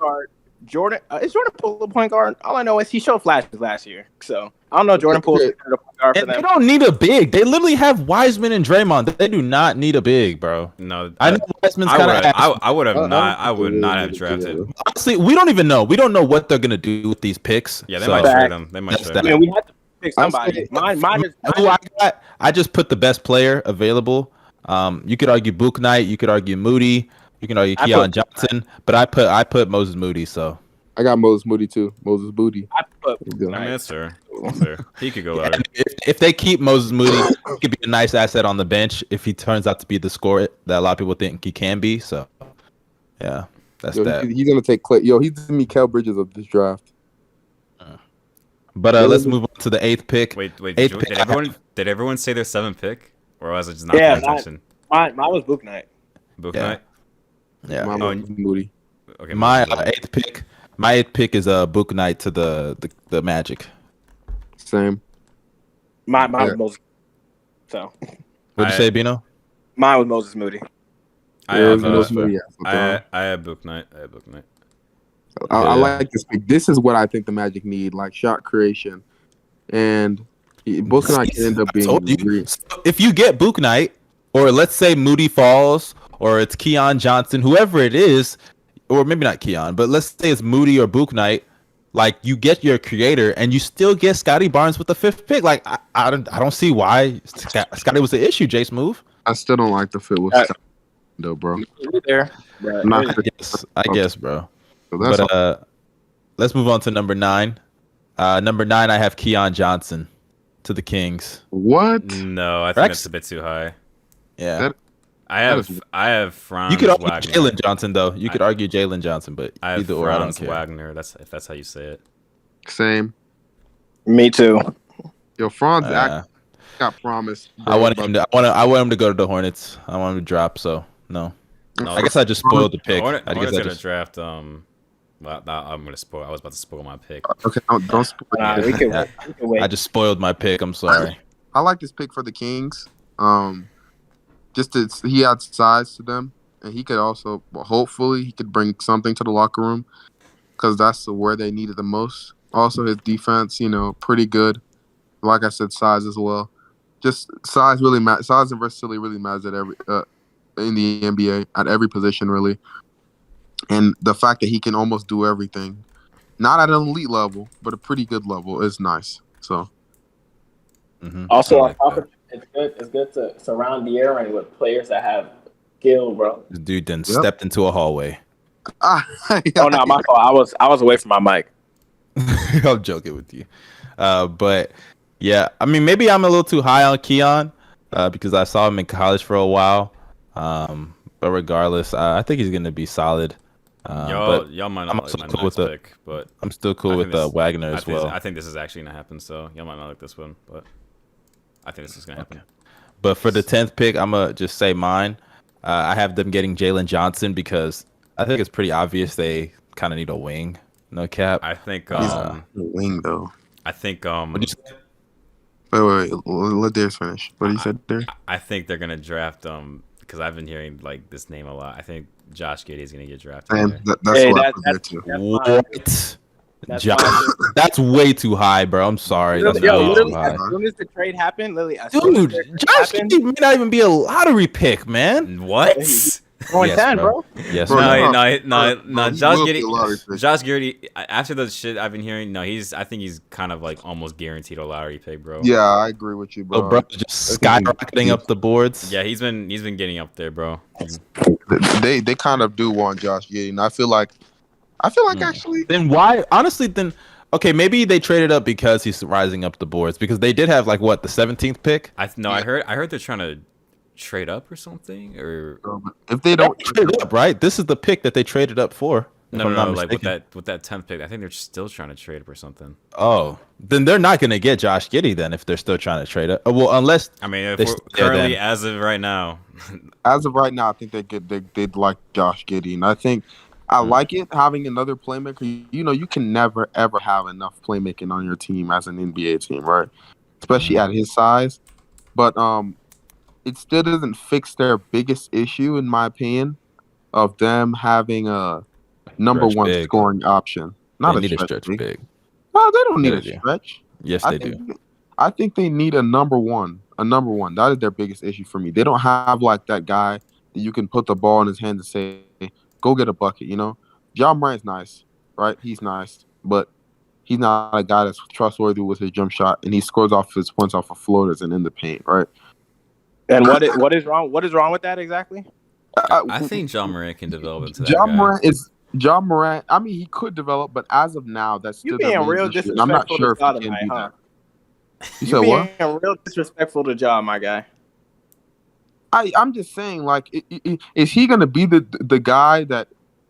Jordan is Jordan Poole a point guard? All I know is he showed flashes last year, so I don't know Jordan Poole is a point guard for And they them. don't need a big. They literally have Wiseman and Draymond. They do not need a big, bro. No, I know Wiseman's kind of. I would not have drafted. Honestly, we don't even know. We don't know what they're gonna do with these picks. Yeah, they so. might trade him. They might That's trade that. him. I mean, we have to pick somebody. Mine is. Who I got? I just put the best player available. You could argue Book Knight. You could argue Moody. You can argue Keon Johnson. But I put Moses Moody. So I got Moses Moody too. Moses Booty. I put. I mean, that's fair. He could go louder. if they keep Moses Moody, he could be a nice asset on the bench if he turns out to be the scorer that a lot of people think he can be. So yeah, that's that. He's gonna take Clay. Yo, he's the Mikal Bridges of this draft. But let's move on to the 8th pick. Wait. Eighth pick. Did everyone say their 7th pick, or was it just not paying attention? Mine was Book Knight. Book Yeah. Knight. Yeah, My Moody. Okay. my 8th pick. My 8th pick is Book Knight to the Magic. Same. Mine was Moses. So What'd you say, Bino? mine was Moses Moody. I Yeah, have Moses Moody, yeah. I have Book Knight. I like this pick. This is what I think the Magic need, like shot creation, and Book Knight can end up being. If you get Book Knight, or let's say Moody falls, or it's Keon Johnson, whoever it is, or maybe not Keon, but let's say it's Moody or Book Knight, like you get your creator, and you still get Scottie Barnes with the 5th pick. Like I don't see why Scottie was the issue. JSmooth. I still don't like the fit with Scott, though, bro. There. I guess, bro. So that's But let's move on to number 9. Number 9, I have Keon Johnson to the Kings. what? No, I think Rex? that's a bit too high. Yeah. That- I have Franz You could argue Wagner. Jalen Johnson though. You could argue Jalen Johnson, but I have either or, I don't Franz care. Wagner. If that's how you say it. Same. Me too. Yo, Franz Uh, got promised. I want him to go to the Hornets. I want him to drop. So no. No, I guess I just spoiled the pick. Hornets I guess I gonna just. draft. I'm gonna spoil. I was about to spoil my pick. Okay, don't spoil it. We can wait. I just spoiled my pick. I'm sorry. I like this pick for the Kings. He adds size to them, and he could also, hopefully, he could bring something to the locker room because that's where they need it the most. Also, his defense, pretty good. Like I said, size as well. Just size really matters. Size and versatility really matters at every in the NBA at every position really, and the fact that he can almost do everything, not at an elite level, but a pretty good level, is nice. So. Mhm. Also, I on like top that. of it's good to surround the area with players that have skill, bro. This dude then stepped into a hallway. Oh no, my fault. I was away from my mic. I'm joking with you. But yeah, I mean, maybe I'm a little too high on Keon because I saw him in college for a while. But regardless, I think he's going to be solid. Y'all might I'm not also like cool my with next pick, but I'm still cool with Wagner as well. I think this is actually gonna happen. So y'all might not like this one, but I think this is gonna happen. But for the 10th pick, I'm gonna just say mine. I have them getting Jalen Johnson because I think it's pretty obvious they kind of need a wing. No cap. I think He's a wing though. I think Wait. Let Darius finish. What you said there? I think they're gonna draft because I've been hearing like this name a lot. I think Josh Giddey is gonna get drafted. And there. that's what I put there too. What? That's way too high, bro. I'm sorry. That's way too high. As soon as the trade happened, Lily. Dude, Josh Giddey may not even be a lottery pick, man. What? Going Yes, 10, bro. bro. Yes, No, bro. Josh Giddey. Josh Giddey. After the shit I've been hearing, I think he's kind of like almost guaranteed a lottery pick, bro. Yeah, I agree with you, bro. So, bro, just skyrocketing up the boards. Yeah, he's been getting up there, bro. They kind of do want Josh Giddey, and I feel like actually. Then why? Honestly, then okay, maybe they traded up because he's rising up the boards because they did have like what the 17th pick. I heard they're trying to trade up or something, or If they don't trade up, right? This is the pick that they traded up for. no, like with that 10th pick, I think they're still trying to trade up or something. Oh, then they're not gonna get Josh Giddey then if they're still trying to trade up. Well, unless I mean, if they we're stay currently then. as of right now, I think they'd like Josh Giddey, and I think I like it having another playmaker. You know, you can never ever have enough playmaking on your team as an NBA team, right? Especially at his size. But it still doesn't fix their biggest issue, in my opinion, of them having a number Stretch one big. scoring option. Not they a need stretch, a stretch big. No, they don't need Yeah, a they do. stretch. Yes, I they do. think, I think they need a number one. A number one. That is their biggest issue for me. They don't have like that guy that you can put the ball in his hand and say, "Go get a bucket." You know, John Morant's nice, right? He's nice, but he's not a guy that's trustworthy with his jump shot, and he scores off his points off of floaters and in the paint, right? And what is wrong? What is wrong with that exactly? I think John Morant can develop into that guy. John Morant. I mean, he could develop, but as of now, that's still You being their main real issue, and disrespectful I'm not sure if to he Ja can do tonight, that. You said what? being real disrespectful to Ja, my guy. I'm just saying, like, is he gonna be the guy that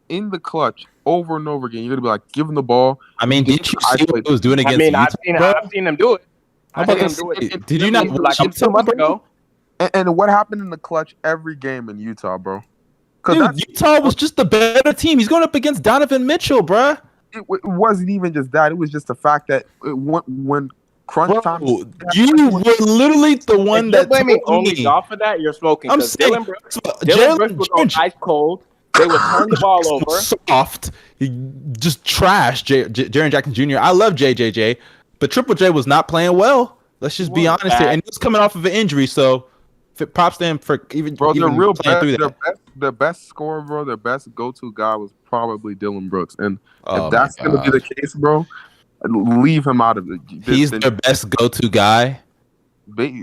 in the clutch over and over again? You're gonna be like, give him the ball. I mean, didn't you see what he was doing against I've Utah? seen him do it. I'm I've about seen to him do say, it. did you not Like watch 2 months ago? And what happened in the clutch every game in Utah, bro? Dude, Utah was just the better team. He's going up against Daveon Mitchell, bruh. It wasn't even just that. It was just the fact that when crunch time. Bro, you were literally the one If you're that blaming told only me. Ja for that, you're smoking. I'm 'Cause saying, Jalen Brooks was on ice cold. They would turn the ball over. Soft. He just trashed Jaren Jackson Jr. I love JJJ, but Triple J was not playing well. Let's just be honest here. And he was coming off of an injury, so props to him for even Bro, even playing through that. the best scorer, bro, their best go-to guy was probably Dylan Brooks. And Oh if that's my going to be the case, bro, leave him out of it. He's their best go-to guy.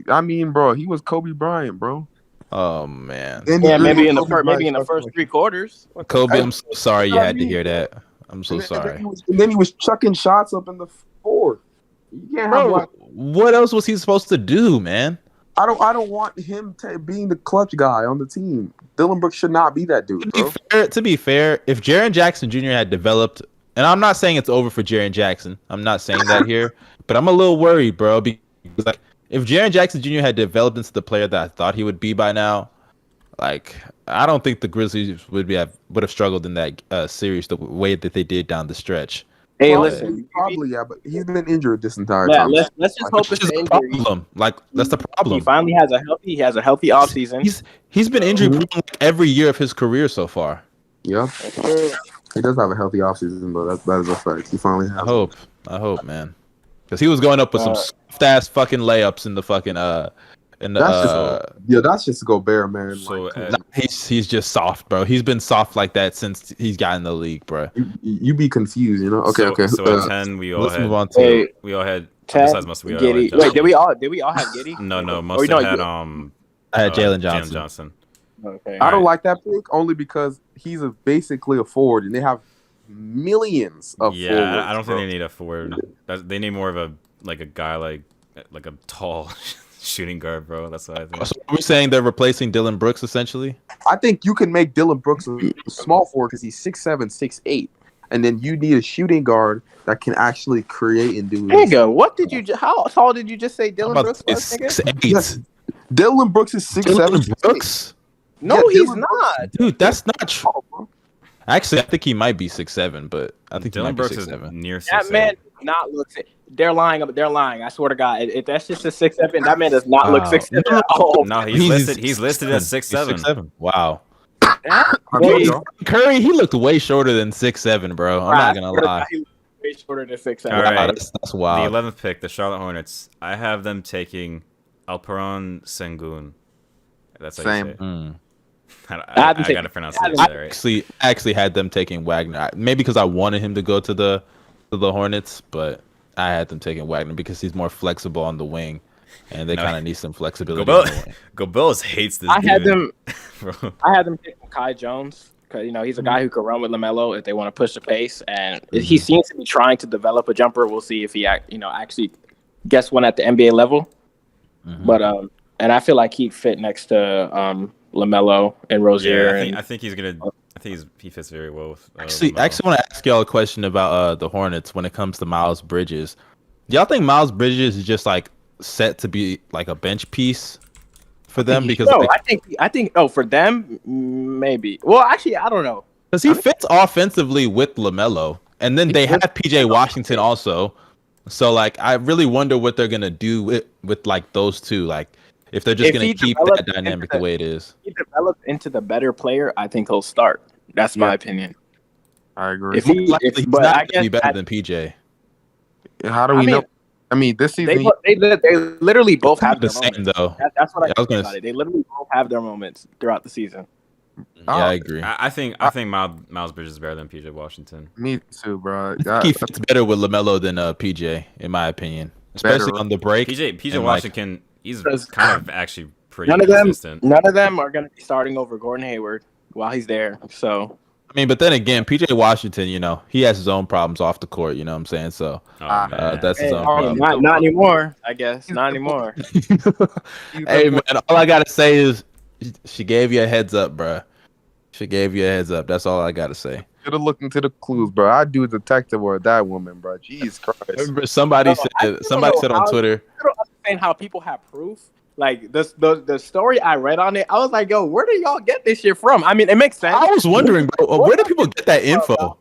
I mean, bro, he was Kobe Bryant, bro. Oh man, Yeah, maybe in the first 3 quarters. Kobe, I'm so sorry you had to hear that. I'm so sorry. And then he was chucking shots up in the fourth. You can't have Bro, what else was he supposed to do, man? I don't want him being the clutch guy on the team. Dylan Brooks should not be that dude, bro. To be fair, if Jaren Jackson Jr. had developed, and I'm not saying it's over for Jaren Jackson, I'm not saying that here, but I'm a little worried, bro, because like if Jaren Jackson Jr. had developed into the player that I thought he would be by now, like I don't think the Grizzlies would have struggled in that series the way that they did down the stretch. Hey, listen, probably yeah, but he's been injured this entire time. Let's just hope it's an injury. Problem. Like that's the problem. He finally has a healthy offseason. He's been injury prone like every year of his career so far. Yeah, he does have a healthy offseason, though. That is a fact. He finally has. I hope, man, because he was going up with some soft ass fucking layups in the fucking that's just Gobert, man. So he's just soft, bro. He's been soft like that since he's got in the league, bro. You be confused, you know? Okay. So at 10, we all let's had. move on to We all had. 10, Besides most, we all had Giddy. Justin. Wait, did we all have Giddy? No, most had I had Jalen Johnson. Okay. I don't like that pick only because he's basically a forward, and they have millions of forwards. Yeah, I don't think they need a forward. They need more of a like a guy like a tall shooting guard, bro. That's what I think. So are we saying they're replacing Dylan Brooks essentially? I think you can make Dylan Brooks a small forward because he's 6'7", 6'8", and then you need a shooting guard that can actually create and do. Nigga, what did you? How tall did you just say Dylan Brooks was? It's Nigga? 6'8". Yes. Dylan Brooks is 6'7", Dylan Brooks? No, Yeah, he's Dylan not. Dude, that's not true. Actually, I think he might be 6'7", but I think he Dylan might Brooks be is 6'7". near 6'8". That man does not look. They're lying. They're lying. I swear to God. If that's just a 6'7", that man does not look 6'7" at all. No, he's listed as 6'7". 6'7". Wow. Wait, Curry, he looked way shorter than 6'7", bro. I'm not gonna lie. He looks way shorter than 6'7". All right. Wow, that's wild. The 11th pick, the Charlotte Hornets. I have them taking Alperon Sengun. That's how Same. you say it. Mm. I gotta pronounce it right. I actually had them taking Wagner. Maybe because I wanted him to go to the Hornets, but I had them taking Wagner because he's more flexible on the wing, and they kind of need some flexibility. Gobels hates this. I had dude. them. I had them taking Kai Jones because he's a guy who could run with LaMelo if they want to push the pace, and he seems to be trying to develop a jumper. We'll see if he actually gets one at the NBA level. Mm-hmm. But and I feel like he'd fit next to LaMelo and Rozier. I think he's gonna. I think he fits very well with. I actually want to ask y'all a question about the Hornets when it comes to Miles Bridges. Do y'all think Miles Bridges is just like set to be like a bench piece for them? Because I think for them maybe. Well, actually, I don't know because he fits offensively with LaMelo, and then they have PJ Washington also. So like, I really wonder what they're gonna do with like those two. Like, if they're just gonna keep that dynamic the way it is. If he develops into the better player, I think he'll start. That's my opinion. I agree. He's not gonna be better than PJ. How do we know? I mean, this season they literally both have their the same moments. though. That's what I was think gonna about it. They literally both have their moments throughout the season. Yeah, I agree. I think Miles Bridges is better than PJ Washington. Me too, bro. He fits better with LaMelo than PJ, in my opinion, especially on the break. PJ Washington, he's kind of actually pretty consistent. None of them are going to be starting over Gordon Hayward while he's there. So I mean, but then again, PJ Washington, he has his own problems off the court. You know what I'm saying? So that's his own problem. Not anymore. I guess not anymore. Hey man, all I gotta say is she gave you a heads up, bro. She gave you a heads up. That's all I gotta say. Should have looked into the clues, bro. I'd do a detective or that woman, bro. Jeez Christ. Remember somebody said on Twitter. I don't understand how people have proof. Like the story I read on it, I was like, yo, where do y'all get this shit from? I mean, it makes sense. I was wondering, bro, where do people get that info?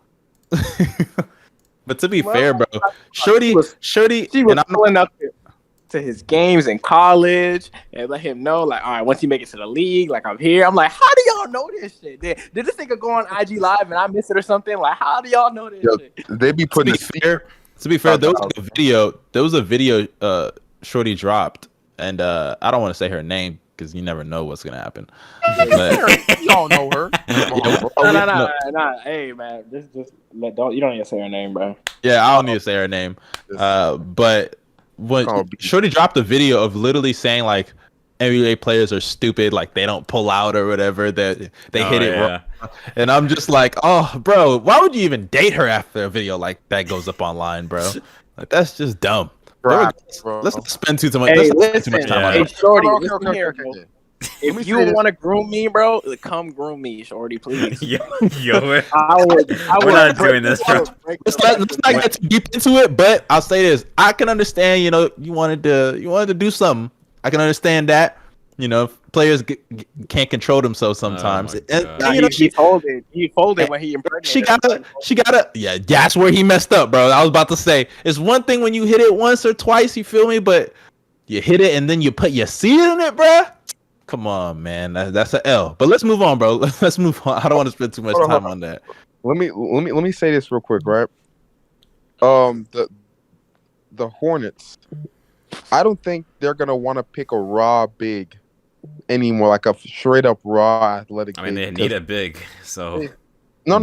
But to be fair, bro, Shorty, she was pulling up to his games in college and let him know, like, all right, once you make it to the league, like, I'm here. I'm like, how do y'all know this shit? Did this nigga go on IG Live and I missed it or something? Like, how do y'all know this shit? They be putting To be fair, there was a video Shorty dropped, and I don't want to say her name because you never know what's gonna happen. But, you don't know her. No. Hey man, you don't need to say her name, bro. Yeah, I don't need to say her name. But when Shorty dropped a video of literally saying like NBA players are stupid, like they don't pull out or whatever, that they hit it wrong. And I'm just like, oh, bro, why would you even date her after a video like that goes up online, bro? Like that's just dumb. Bro. Let's not spend too much. Hey, too much time on hey, it. Shorty, Okay. listen here, bro. If you want to groom me, bro, come groom me, Shorty, please. Yo, we're not doing this, bro. Let's not get too deep into it, but I'll say this: I can understand. You wanted to do something. I can understand that. Players can't control themselves sometimes. He folded. He folded when he impregnated. She gotta. Yeah, that's where he messed up, bro. I was about to say, it's one thing when you hit it once or twice, you feel me, but you hit it and then you put your seed in it, bro. Come on, man. That's an L. But let's move on, bro. Let's move on. I don't want to spend too much time on that. Let me say this real quick, right? The Hornets, I don't think they're gonna want to pick a raw big anymore, like a straight up raw athletic. I mean, they need a big, so no.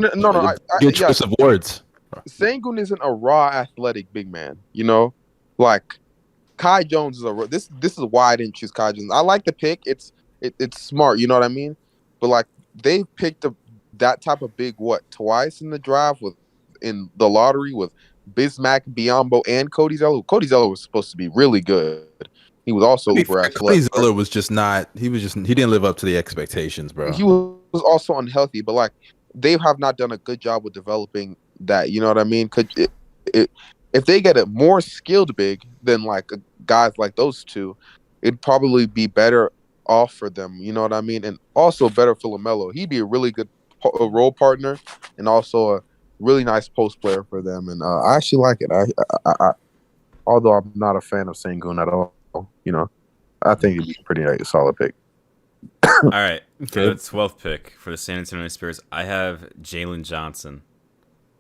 Good choice of words. Sengun isn't a raw athletic big man, like Kai Jones is this is why I didn't choose Kai Jones. I like the pick. It's smart, you know what I mean? But like they picked that type of big twice in the draft in the lottery with Bismack, Biyombo, and Cody Zeller. Cody Zeller was supposed to be really good. He was also uber Cody athletic. Zeller was just not. He didn't live up to the expectations, bro. He was also unhealthy, but like they have not done a good job with developing that. You know what I mean? If they get a more skilled big than like guys like those two, it'd probably be better off for them. You know what I mean? And also better for LaMelo. He'd be a really good role partner and also a really nice post player for them. And I actually like it. I although I'm not a fan of Sengun at all, you know, I think it'd be a pretty solid pick. All right, for the 12th pick for the San Antonio Spurs, I have Jalen Johnson.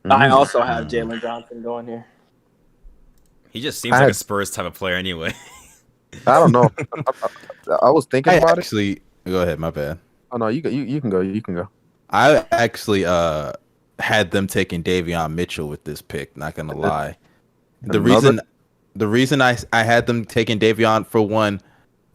I also have Jalen Johnson going here. He just seems like a Spurs type of player anyway. I don't know. I was thinking about it. Go ahead. My bad. Oh no, you can go. You can go. I actually had them taking Daveon Mitchell with this pick. Not gonna lie. The reason I had them taking Daveon, for one,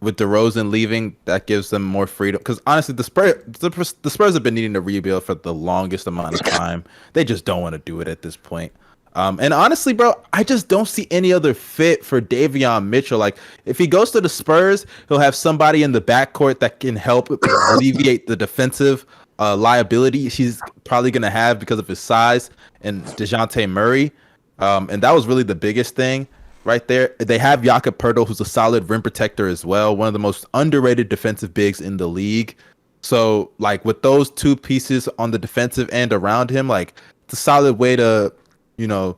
with DeRozan leaving, that gives them more freedom. Because honestly, the Spurs have been needing to rebuild for the longest amount of time. They just don't want to do it at this point. And honestly, bro, I just don't see any other fit for Daveon Mitchell. Like, if he goes to the Spurs, he'll have somebody in the backcourt that can help alleviate the defensive liability he's probably going to have because of his size, and DeJounte Murray. And that was really the biggest thing right there. They have Jakob Poeltl, who's a solid rim protector as well, one of the most underrated defensive bigs in the league. So, like, with those two pieces on the defensive end around him, like, it's a solid way to, you know,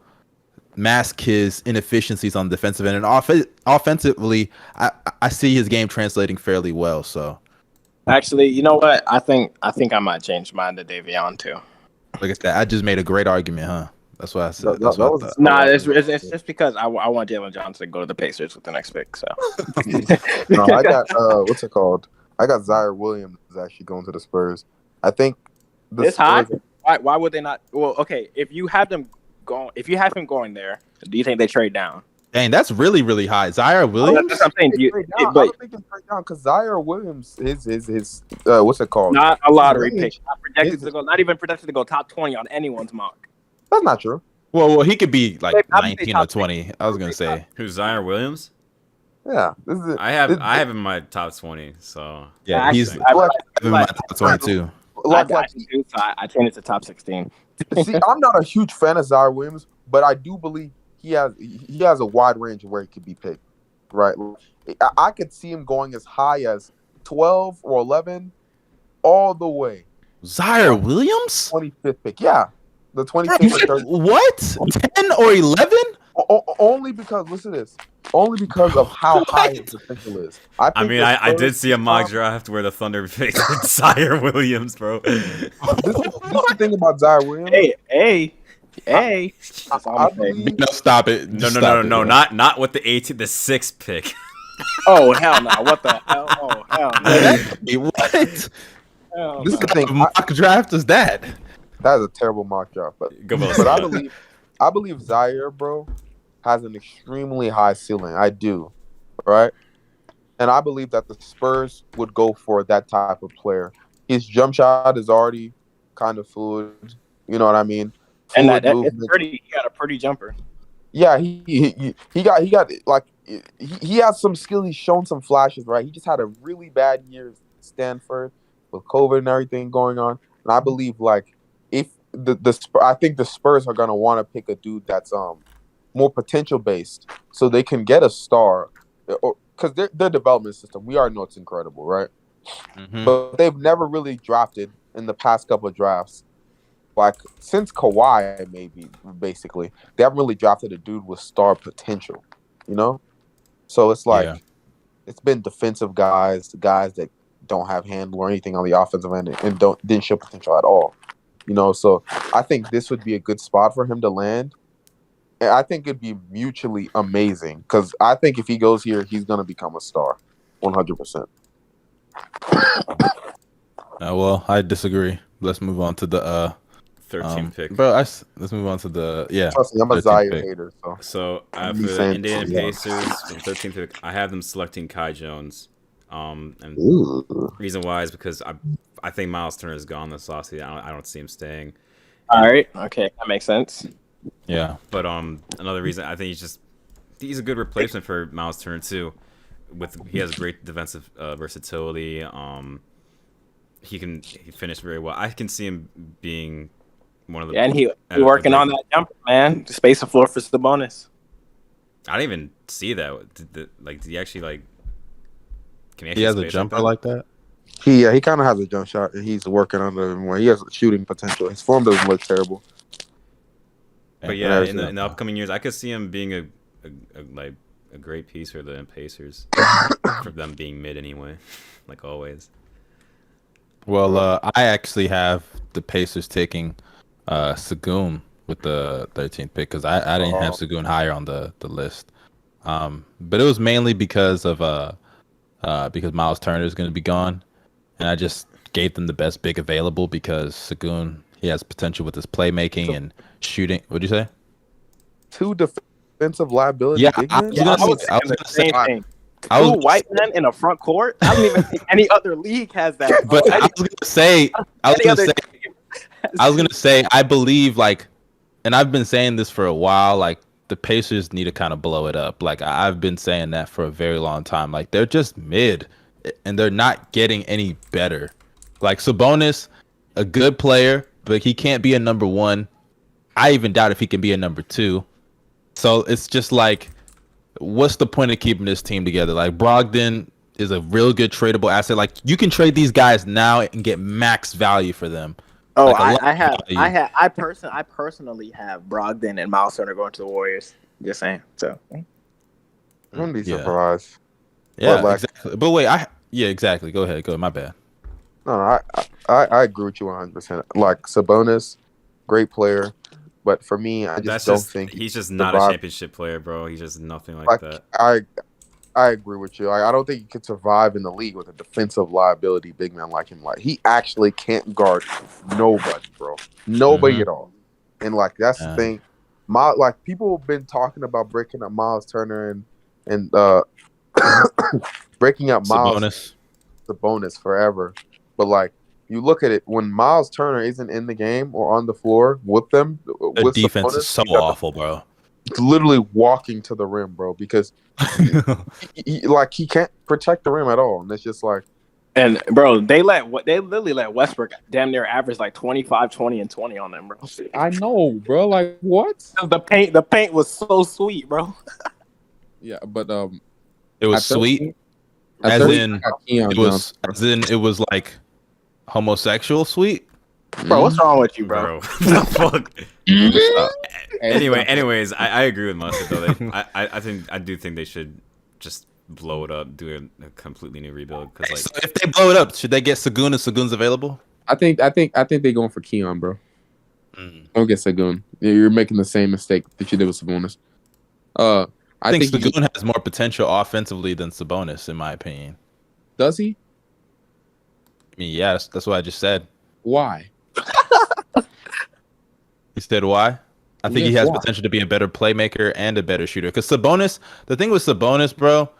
mask his inefficiencies on the defensive end. And offensively, I see his game translating fairly well. So, actually, you know what? I think I might change mine to Davion too. Look at that. I just made a great argument, huh? That's what I said. It's just because I want Jalen Johnson to go to the Pacers with the next pick. So, no, I got what's it called? I got Zaire Williams actually going to the Spurs. I think this high. Why would they not? Well, okay, if you have him going there, do you think they trade down? Dang, that's really, really high. Zaire Williams? That's what I'm saying. I don't think they trade down because Zaire Williams is what's it called? Not a lottery pick. Not even projected to go top 20 on anyone's mock. That's not true. Well, he could be like 19 or 20. I was gonna say. Who's Zaire Williams? Yeah, I have him in my top 20. So yeah, he's in my top 22. I changed it to top 16. See, I'm not a huge fan of Zaire Williams, but I do believe he has a wide range of where he could be picked. Right, I could see him going as high as 12 or 11, all the way. Zaire Williams, 25th pick. Yeah, the 25th. Or 30th. What? 10 or 11? Only because listen to this. Only because of how high his potential is. I did see a mock draft where the Thunder picked Zaire Williams, bro. This is the thing about Zaire Williams. Hey. No, stop it. No, not with the 6th pick. Oh hell no! What the hell? Oh hell no! What? This is the thing. Mock draft is that? That is a terrible mock draft, but I believe Zaire, bro, has an extremely high ceiling. I do, right? And I believe that the Spurs would go for that type of player. His jump shot is already kind of fluid. You know what I mean? And it's pretty. He got a pretty jumper. Yeah, he got like he has some skill. He's shown some flashes, right? He just had a really bad year at Stanford with COVID and everything going on. And I believe like if I think the Spurs are gonna want to pick a dude that's more potential based, so they can get a star, because their development system, we already know it's incredible, right? Mm-hmm. But they've never really drafted in the past couple of drafts, like since Kawhi, maybe basically they haven't really drafted a dude with star potential, you know. So it's like it's been defensive guys that don't have handle or anything on the offensive end and didn't show potential at all. You know, so I think this would be a good spot for him to land. And I think it'd be mutually amazing because I think if he goes here, he's going to become a star 100%. Well, I disagree. Let's move on to the 13th pick. Bro, let's move on to the Trust me, I'm a Zaire hater. So for the Indiana Pacers, for the 13th pick, I have them selecting Kai Jones. And reason why is because I think Miles Turner is gone this offseason. I don't see him staying. All right. Okay. That makes sense. Yeah. But another reason I think he's a good replacement for Miles Turner too. He has great defensive versatility. He finish very well. I can see him being one of the. Yeah, and he working on that jumper, man. Space the floor for Sabonis. I didn't even see that. Did he actually Can he has a jumper like that? He kind of has a jump shot, and he's working on it more. He has shooting potential. His form doesn't look terrible. But yeah, in the upcoming years, I could see him being a great piece for the Pacers, for them being mid anyway, like always. Well, I actually have the Pacers taking Sagoon with the 13th pick because I didn't have Sagoon higher on the list. But it was mainly because Miles Turner is going to be gone, and I just gave them the best big available because Sagoon, he has potential with his playmaking and shooting. What'd you say? 2 defensive liability. Yeah, I was gonna say two white men in a front court. I don't even think any other league has that. But I was gonna say, I believe and I've been saying this for a while. The Pacers need to kind of blow it up. I've been saying that for a very long time. They're just mid, and they're not getting any better. Sabonis, a good player, but he can't be a number 1. I even doubt if he can be a number 2. So it's just what's the point of keeping this team together? Brogdon is a real good tradable asset. You can trade these guys now and get max value for them. Oh, I personally have Brogdon and Miles Turner going to the Warriors. Just saying. So I wouldn't be surprised. Yeah, exactly. But wait, exactly. Go ahead. My bad. No, I agree with you 100%. Sabonis, great player. But for me, I don't think he's just not a championship player, bro. He's just nothing like that. I agree with you. I don't think he could survive in the league with a defensive liability big man like him. He actually can't guard nobody, bro. Nobody at all. And that's the thing. People have been talking about breaking up Miles Turner and breaking up Miles Sabonis forever. But you look at it, when Miles Turner isn't in the game or on the floor with them, the defense is so awful, bro. It's literally walking to the rim, bro, because he can't protect the rim at all, and it's just And bro, they literally let Westbrook damn near average 25, 20, and 20 on them, bro. I know, bro. What? The paint was so sweet, bro. Yeah, but it was sweet. As in it was homosexual sweet. Bro, what's wrong with you, bro? The fuck. Anyways, I agree with Mustard though. I do think they should just blow it up, do a completely new rebuild. So if they blow it up, should they get Sagoon if Sagoon's available? I think they're going for Keon, bro. Don't get Sagoon. You're making the same mistake that you did with Sabonis. I think Sagoon has more potential offensively than Sabonis, in my opinion. Does he? I mean, yeah, that's what I just said. Why? You said why? I think he has potential to be a better playmaker and a better shooter. Because Sabonis, the thing with Sabonis, bro,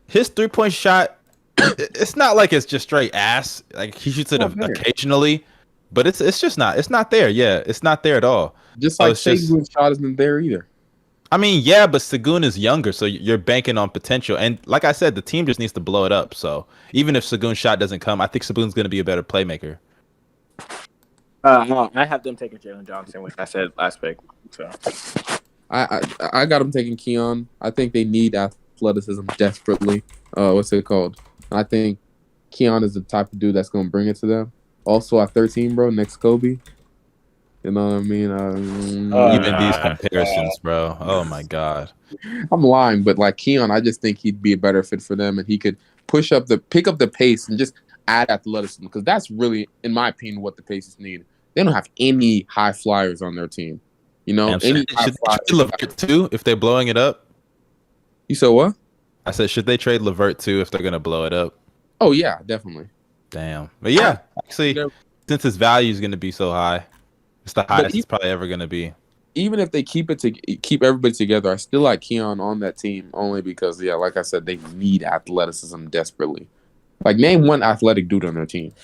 his 3-point shot, it's not it's just straight ass. He shoots it occasionally, but it's just not. It's not there. Yeah, it's not there at all. Just Sagoon's shot isn't there either. I mean, yeah, but Sagoon is younger, so you're banking on potential. And like I said, the team just needs to blow it up. So even if Sagoon's shot doesn't come, I think Sagoon's going to be a better playmaker. No, I have them taking Jalen Johnson, which I said last pick. So I got them taking Keon. I think they need athleticism desperately. What's it called? I think Keon is the type of dude that's going to bring it to them. Also at 13, bro, next Kobe. You know what I mean? Even these comparisons, bro. Oh my god. I'm lying, but Keon, I just think he'd be a better fit for them, and he could pick up the pace and just add athleticism, because that's really, in my opinion, what the Pacers need. They don't have any high flyers on their team. Should they trade LeVert too if they're blowing it up? You said what? I said, should they trade LeVert too if they're gonna blow it up? Oh yeah, definitely. Damn, but yeah, actually, since his value is gonna be so high, it's the highest it's probably ever gonna be. Even if they keep everybody together, I still like Keon on that team only because, yeah, like I said, they need athleticism desperately. Name one athletic dude on their team.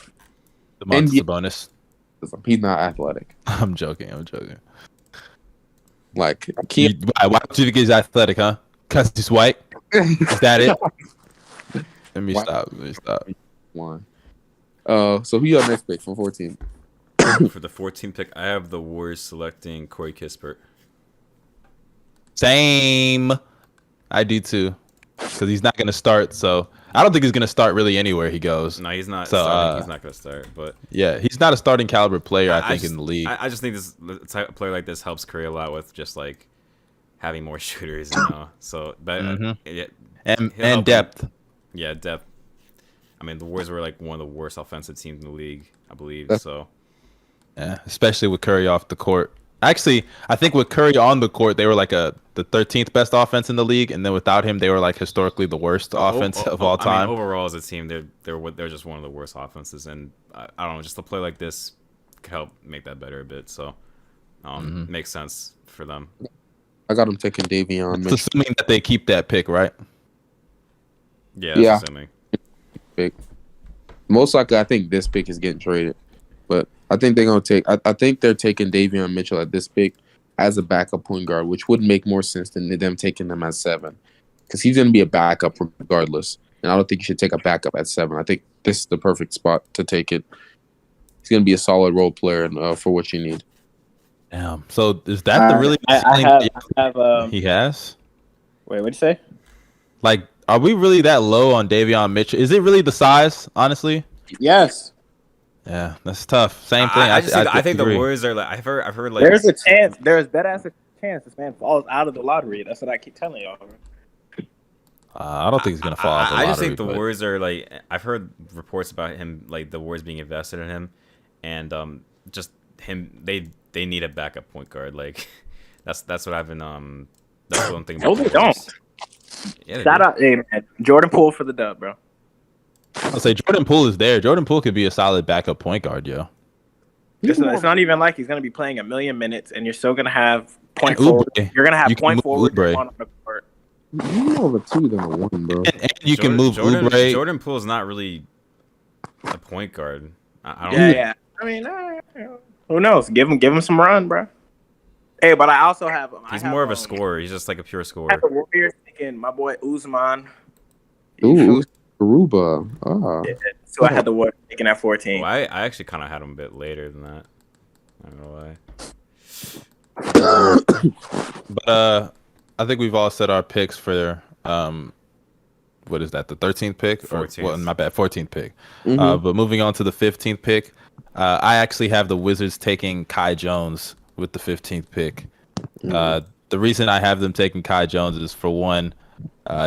The Sabonis. He's not athletic. I'm joking. Like, Why don't you think he's athletic, huh? Because he's white? Is that it? Let me stop. One. So who you got next pick for 14? For the 14th pick, I have the Warriors selecting Corey Kissberg. Same. I do too. Because he's not going to start. So I don't think he's going to start really anywhere he goes. No, he's not. So, starting. He's not going to start. But yeah, he's not a starting caliber player. I think in the league. I just think the type of player like this helps Curry a lot with just like having more shooters. So, but and depth. Yeah, depth. I mean, the Warriors were like one of the worst offensive teams in the league, I believe. So, yeah, especially with Curry off the court. Actually, I think with Curry on the court, they were like the 13th best offense in the league, and then without him, they were like historically the worst offense of all time. I mean, overall, as a team, they're just one of the worst offenses, and I don't know, just a play like this could help make that better a bit. So, makes sense for them. I got him taking Daveon Mitchell. Assuming that they keep that pick, right? Yeah, that's assuming. Pick. Most likely, I think this pick is getting traded, but I think they're gonna take. I think they're taking Daveon Mitchell at this pick as a backup point guard, which would make more sense than them taking him at 7, because he's gonna be a backup regardless. And I don't think you should take a backup at 7. I think this is the perfect spot to take it. He's gonna be a solid role player for what you need. Damn. So is that the really? I have he has. Wait, what'd you say? Like, are we really that low on Daveon Mitchell? Is it really the size? Honestly. Yes. Yeah, that's tough. Same thing. I think the Warriors are like I've heard like there's a chance. There's that ass a chance this man falls out of the lottery. That's what I keep telling y'all. I don't think he's gonna fall out the lottery. I just lottery, think the Warriors are like, I've heard reports about him, like the Warriors being invested in him, and just him. They need a backup point guard. Like that's what I've been that's one thing. No, they don't. Yeah, Shout out, hey man, Jordan Poole for the dub, bro. I'll say Jordan Poole is there. Jordan Poole could be a solid backup point guard, yo. It's not even like he's gonna be playing 1,000,000 minutes, and you're still gonna have point forward. You're gonna have point forward on the court. You more of a 2 than a 1, bro. And you can move Oubre. Jordan Poole is not really a point guard. I don't. Yeah. I mean, who knows? Give him some run, bro. Hey, but I also have. He's more of a scorer. He's just like a pure scorer. I have the Warriors thinking my boy Usman. Ooh, Aruba. Yeah, so I had the Warriors taking at 14. Well, I actually kind of had him a bit later than that. I don't know why. But I think we've all set our picks for what is that? The 13th pick? 14th. Well, my bad, 14th pick. But moving on to the 15th pick, I actually have the Wizards taking Kai Jones with the 15th pick. The reason I have them taking Kai Jones is, for one,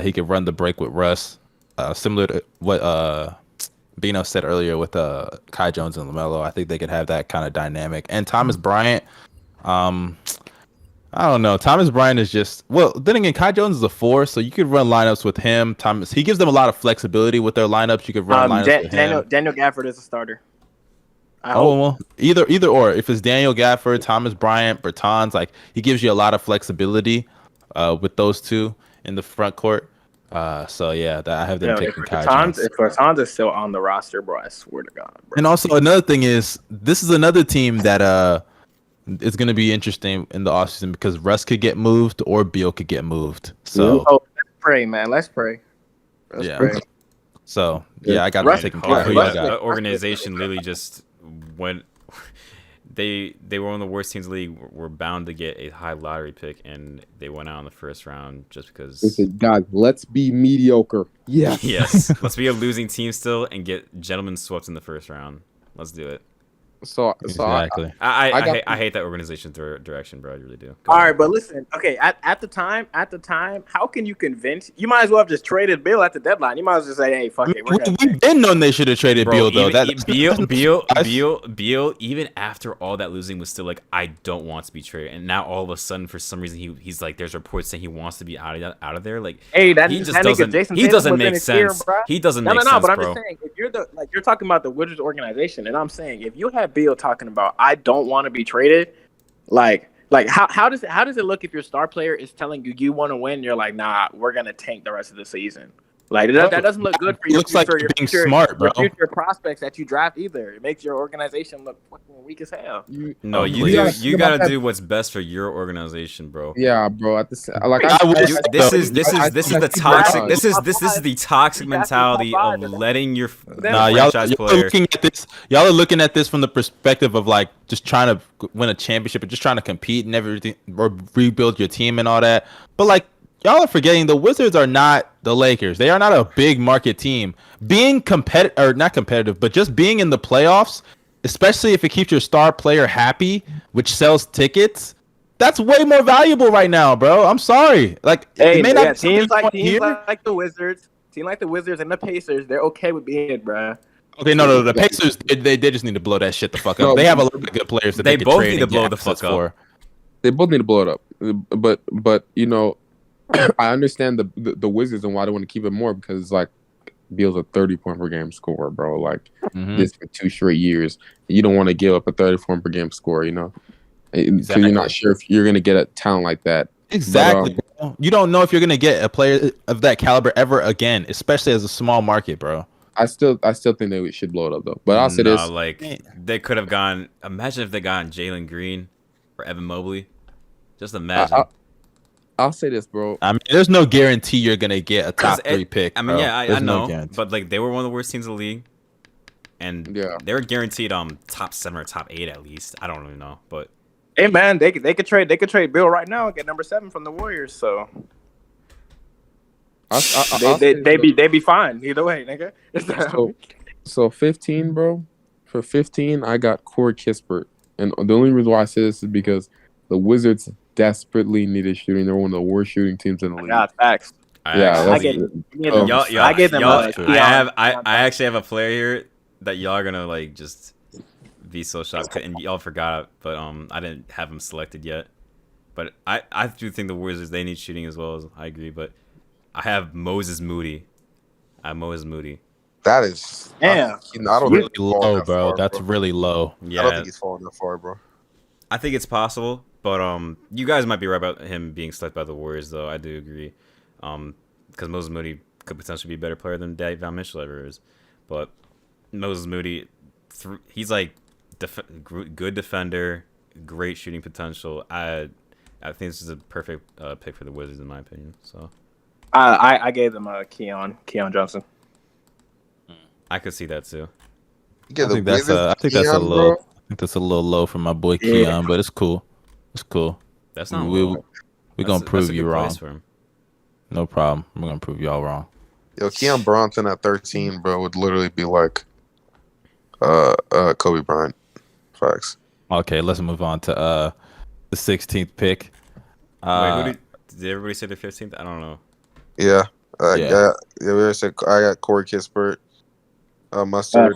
he could run the break with Russ, similar to what Bino said earlier with Kai Jones and LaMelo. I think they could have that kind of dynamic. And Thomas Bryant, I don't know. Thomas Bryant is just, well, then again, Kai Jones is a 4, so you could run lineups with him. He gives them a lot of flexibility with their lineups. You could run lineups with him. Daniel Gafford is a starter. Well, either or. If it's Daniel Gafford, Thomas Bryant, Bertans, like, he gives you a lot of flexibility with those two in the front court. So yeah, I have them taking Kai Jones. If Bertans is still on the roster, bro, I swear to God, bro. And also another thing is, this is another team that it's going to be interesting in the offseason, because Russ could get moved or Beal could get moved. So let's pray, man. Let's pray. Pray. So yeah, I got them taking Kai. The organization literally just went. They were one of the worst teams in the league. Were bound to get a high lottery pick, and they went out in the first round just because. They said, "God, let's be mediocre." Yes. Yes. Let's be a losing team still and get gentlemen swept in the first round. Let's do it. So exactly. I hate that organization direction, bro. I really do. All right, but listen. Okay, at the time, how can you convince? You might as well have just traded Bill at the deadline. You might as well just say, "Hey, fuck it." We've been known they should have traded Beal, though. Beal, even after all that losing, was still like, I don't want to be traded. And now all of a sudden, for some reason, he's like, there's reports saying he wants to be out of there. Like, hey, he doesn't make sense. He doesn't make sense, but bro. I'm just saying, if you're talking about the Wizards organization, and I'm saying, if you have Beal talking about, I don't want to be traded, like how does it look if your star player is telling you want to win, you're like, nah, we're gonna tank the rest of the season? Like that doesn't look good for your Looks like future, you're being smart, bro. your future prospects that you draft either. It makes your organization look fucking weak as hell. You please. gotta do what's best for your organization, bro. Yeah, bro. At this, like I would- This is the toxic. This is the toxic You have to mentality provide of them. letting your Nah, y'all franchise are player. looking at this. Y'all are looking at this from the perspective of like just trying to win a championship and just trying to compete and everything, or rebuild your team and all that. But like y'all are forgetting, the Wizards are not the Lakers. They are not a big market team. Being competitive, or not competitive, but just being in the playoffs, especially if it keeps your star player happy, which sells tickets. That's way more valuable right now, bro. I'm sorry. Like, Hey, it may not be teams something like you want here. the Wizards, and the Pacers, they're okay with being it, bro. Okay, no. The Pacers, they just need to blow that shit the fuck up. No, they have a lot of good players that They could both trade need to and blow get the fuck assets up. for. They both need to blow it up. But you know, I understand the Wizards and why they want to keep it more, because it's like Beal's a 30-point per game scorer, bro. Like this for 2 straight years. You don't want to give up a 30-point per game score, you know, because you're not sure if you're gonna get a talent like that. Exactly. Bro. You don't know if you're gonna get a player of that caliber ever again, especially as a small market, bro. I still think they should blow it up though. But I'll say this: like they could have gone. Imagine if they got Jaylen Green or Evan Mobley. Just imagine. I'll say this, bro. I mean, there's no guarantee you're gonna get a top 3 pick. I mean, bro. yeah, I There's know, guarantee. but like they were one of the worst teams in the league, and they were guaranteed top 7 or top 8 at least. I don't really know, but Hey man, they could trade Bill right now and get number 7 from the Warriors. So they be fine either way, nigga. So 15, bro. For 15, I got Corey Kissberg, and the only reason why I say this is because the Wizards desperately needed shooting. They're one of the worst shooting teams in the league. Yeah, facts. I actually have a player here that y'all are gonna like just be so shocked, and y'all forgot, but I didn't have him selected yet. But I do think the Wizards, they need shooting as well. As I agree, but I have Moses Moody. That is damn. I don't really think he's low, falling that bro. far, That's bro. really low. Yeah, I don't think he's falling that far, bro. I think it's possible, but you guys might be right about him being selected by the Warriors, though. I do agree, because Moses Moody could potentially be a better player than Daveon Mitchell ever is. But Moses Moody, he's like good defender, great shooting potential. I think this is a perfect pick for the Wizards in my opinion. So I gave them a Keon Johnson. I could see that too. I think that's a little. I think that's a little low for my boy Keon, but it's cool. It's cool. That's not we're gonna prove you wrong. For him. No problem. We're gonna prove y'all wrong. Yo, Keon Bronson at 13, bro, would literally be like Kobe Bryant. Facts. Okay, let's move on to the 16th pick. Wait, did everybody say the 15th? I don't know. Yeah. Yeah. I got Corey Kispert, Mustard.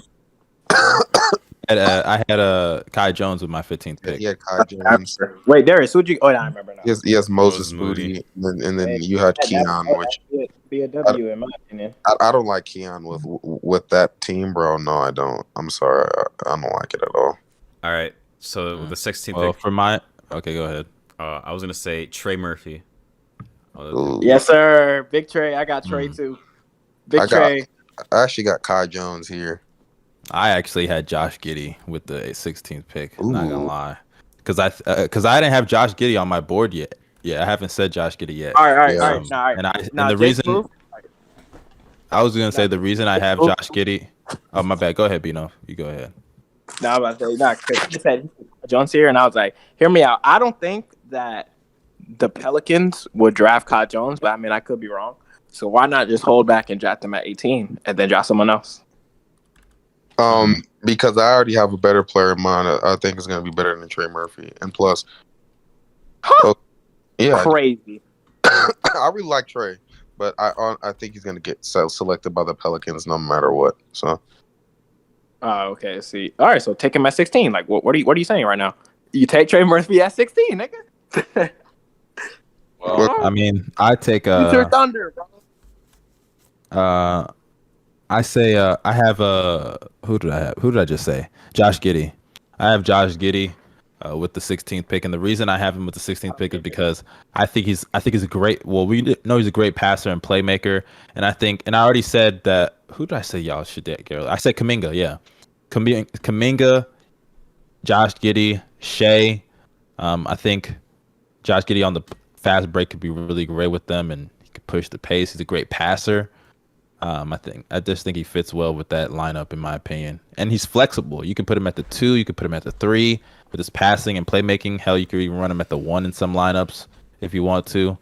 I had Kai Jones with my 15th pick. He had Kai Jones. Wait, Darius, who'd you? Oh, I remember now. Yes, Moses Moody, and then you had Keon, which be a W in my opinion. I don't like Keon with that team, bro. No, I don't. I'm sorry, I don't like it at all. All right, so the 16th Well, pick. Okay, go ahead. I was gonna say Trey Murphy. Yes, sir. Big Trey. I got Trey too. Trey. I actually got Kai Jones here. I actually had Josh Giddey with the 16th pick. Ooh. Not gonna lie, because I didn't have Josh Giddey on my board yet. Yeah, I haven't said Josh Giddey yet. All right. And the reason I was gonna say the reason I have Josh Giddey. Oh, my bad. Go ahead, Bino. You go ahead. No, I was about to say, because you said Jones here, and I was like, hear me out. I don't think that the Pelicans would draft Kai Jones, but I mean, I could be wrong. So why not just hold back and draft him at 18 and then draft someone else? Because I already have a better player in mind. I think it's going to be better than Trey Murphy. And plus, crazy. I really like Trey, but I think he's going to get selected by the Pelicans no matter what. So, okay. See, all right. So take him at 16. Like, what are you saying right now? You take Trey Murphy at 16, nigga. Well, I mean, I take Future Thunder, bro. I say I have who did I have? Who did I just say? Josh Giddey. I have Josh Giddey with the 16th pick, and the reason I have him with the 16th pick is because I think he's a great. Well, we know he's a great passer and playmaker, and I already said that. Who did I say y'all should get? I said Kuminga, yeah, Kuminga, Josh Giddey, Shea. I think Josh Giddey on the fast break could be really great with them, and he could push the pace. He's a great passer. I just think he fits well with that lineup, in my opinion. And he's flexible. You can put him at the 2, you can put him at the 3 with his passing and playmaking. Hell, you could even run him at the 1 in some lineups if you want to.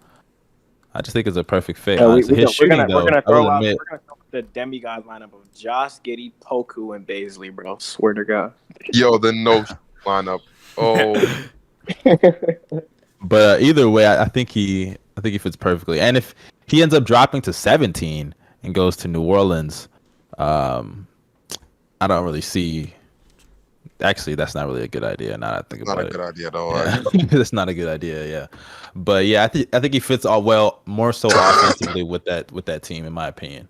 I just think it's a perfect fit. We're gonna throw out the demigod lineup of Josh Giddey, Poku, and Baisley, bro. Swear to God. Yo, the no lineup. Oh. But either way, I think he fits perfectly. And if he ends up dropping to 17 and goes to New Orleans, I don't really see. Actually, that's not really a good idea. Now that I think about it, not a good idea at all. Yeah. That's not a good idea. Yeah, but yeah, I think he fits all well, more so offensively with that team, in my opinion.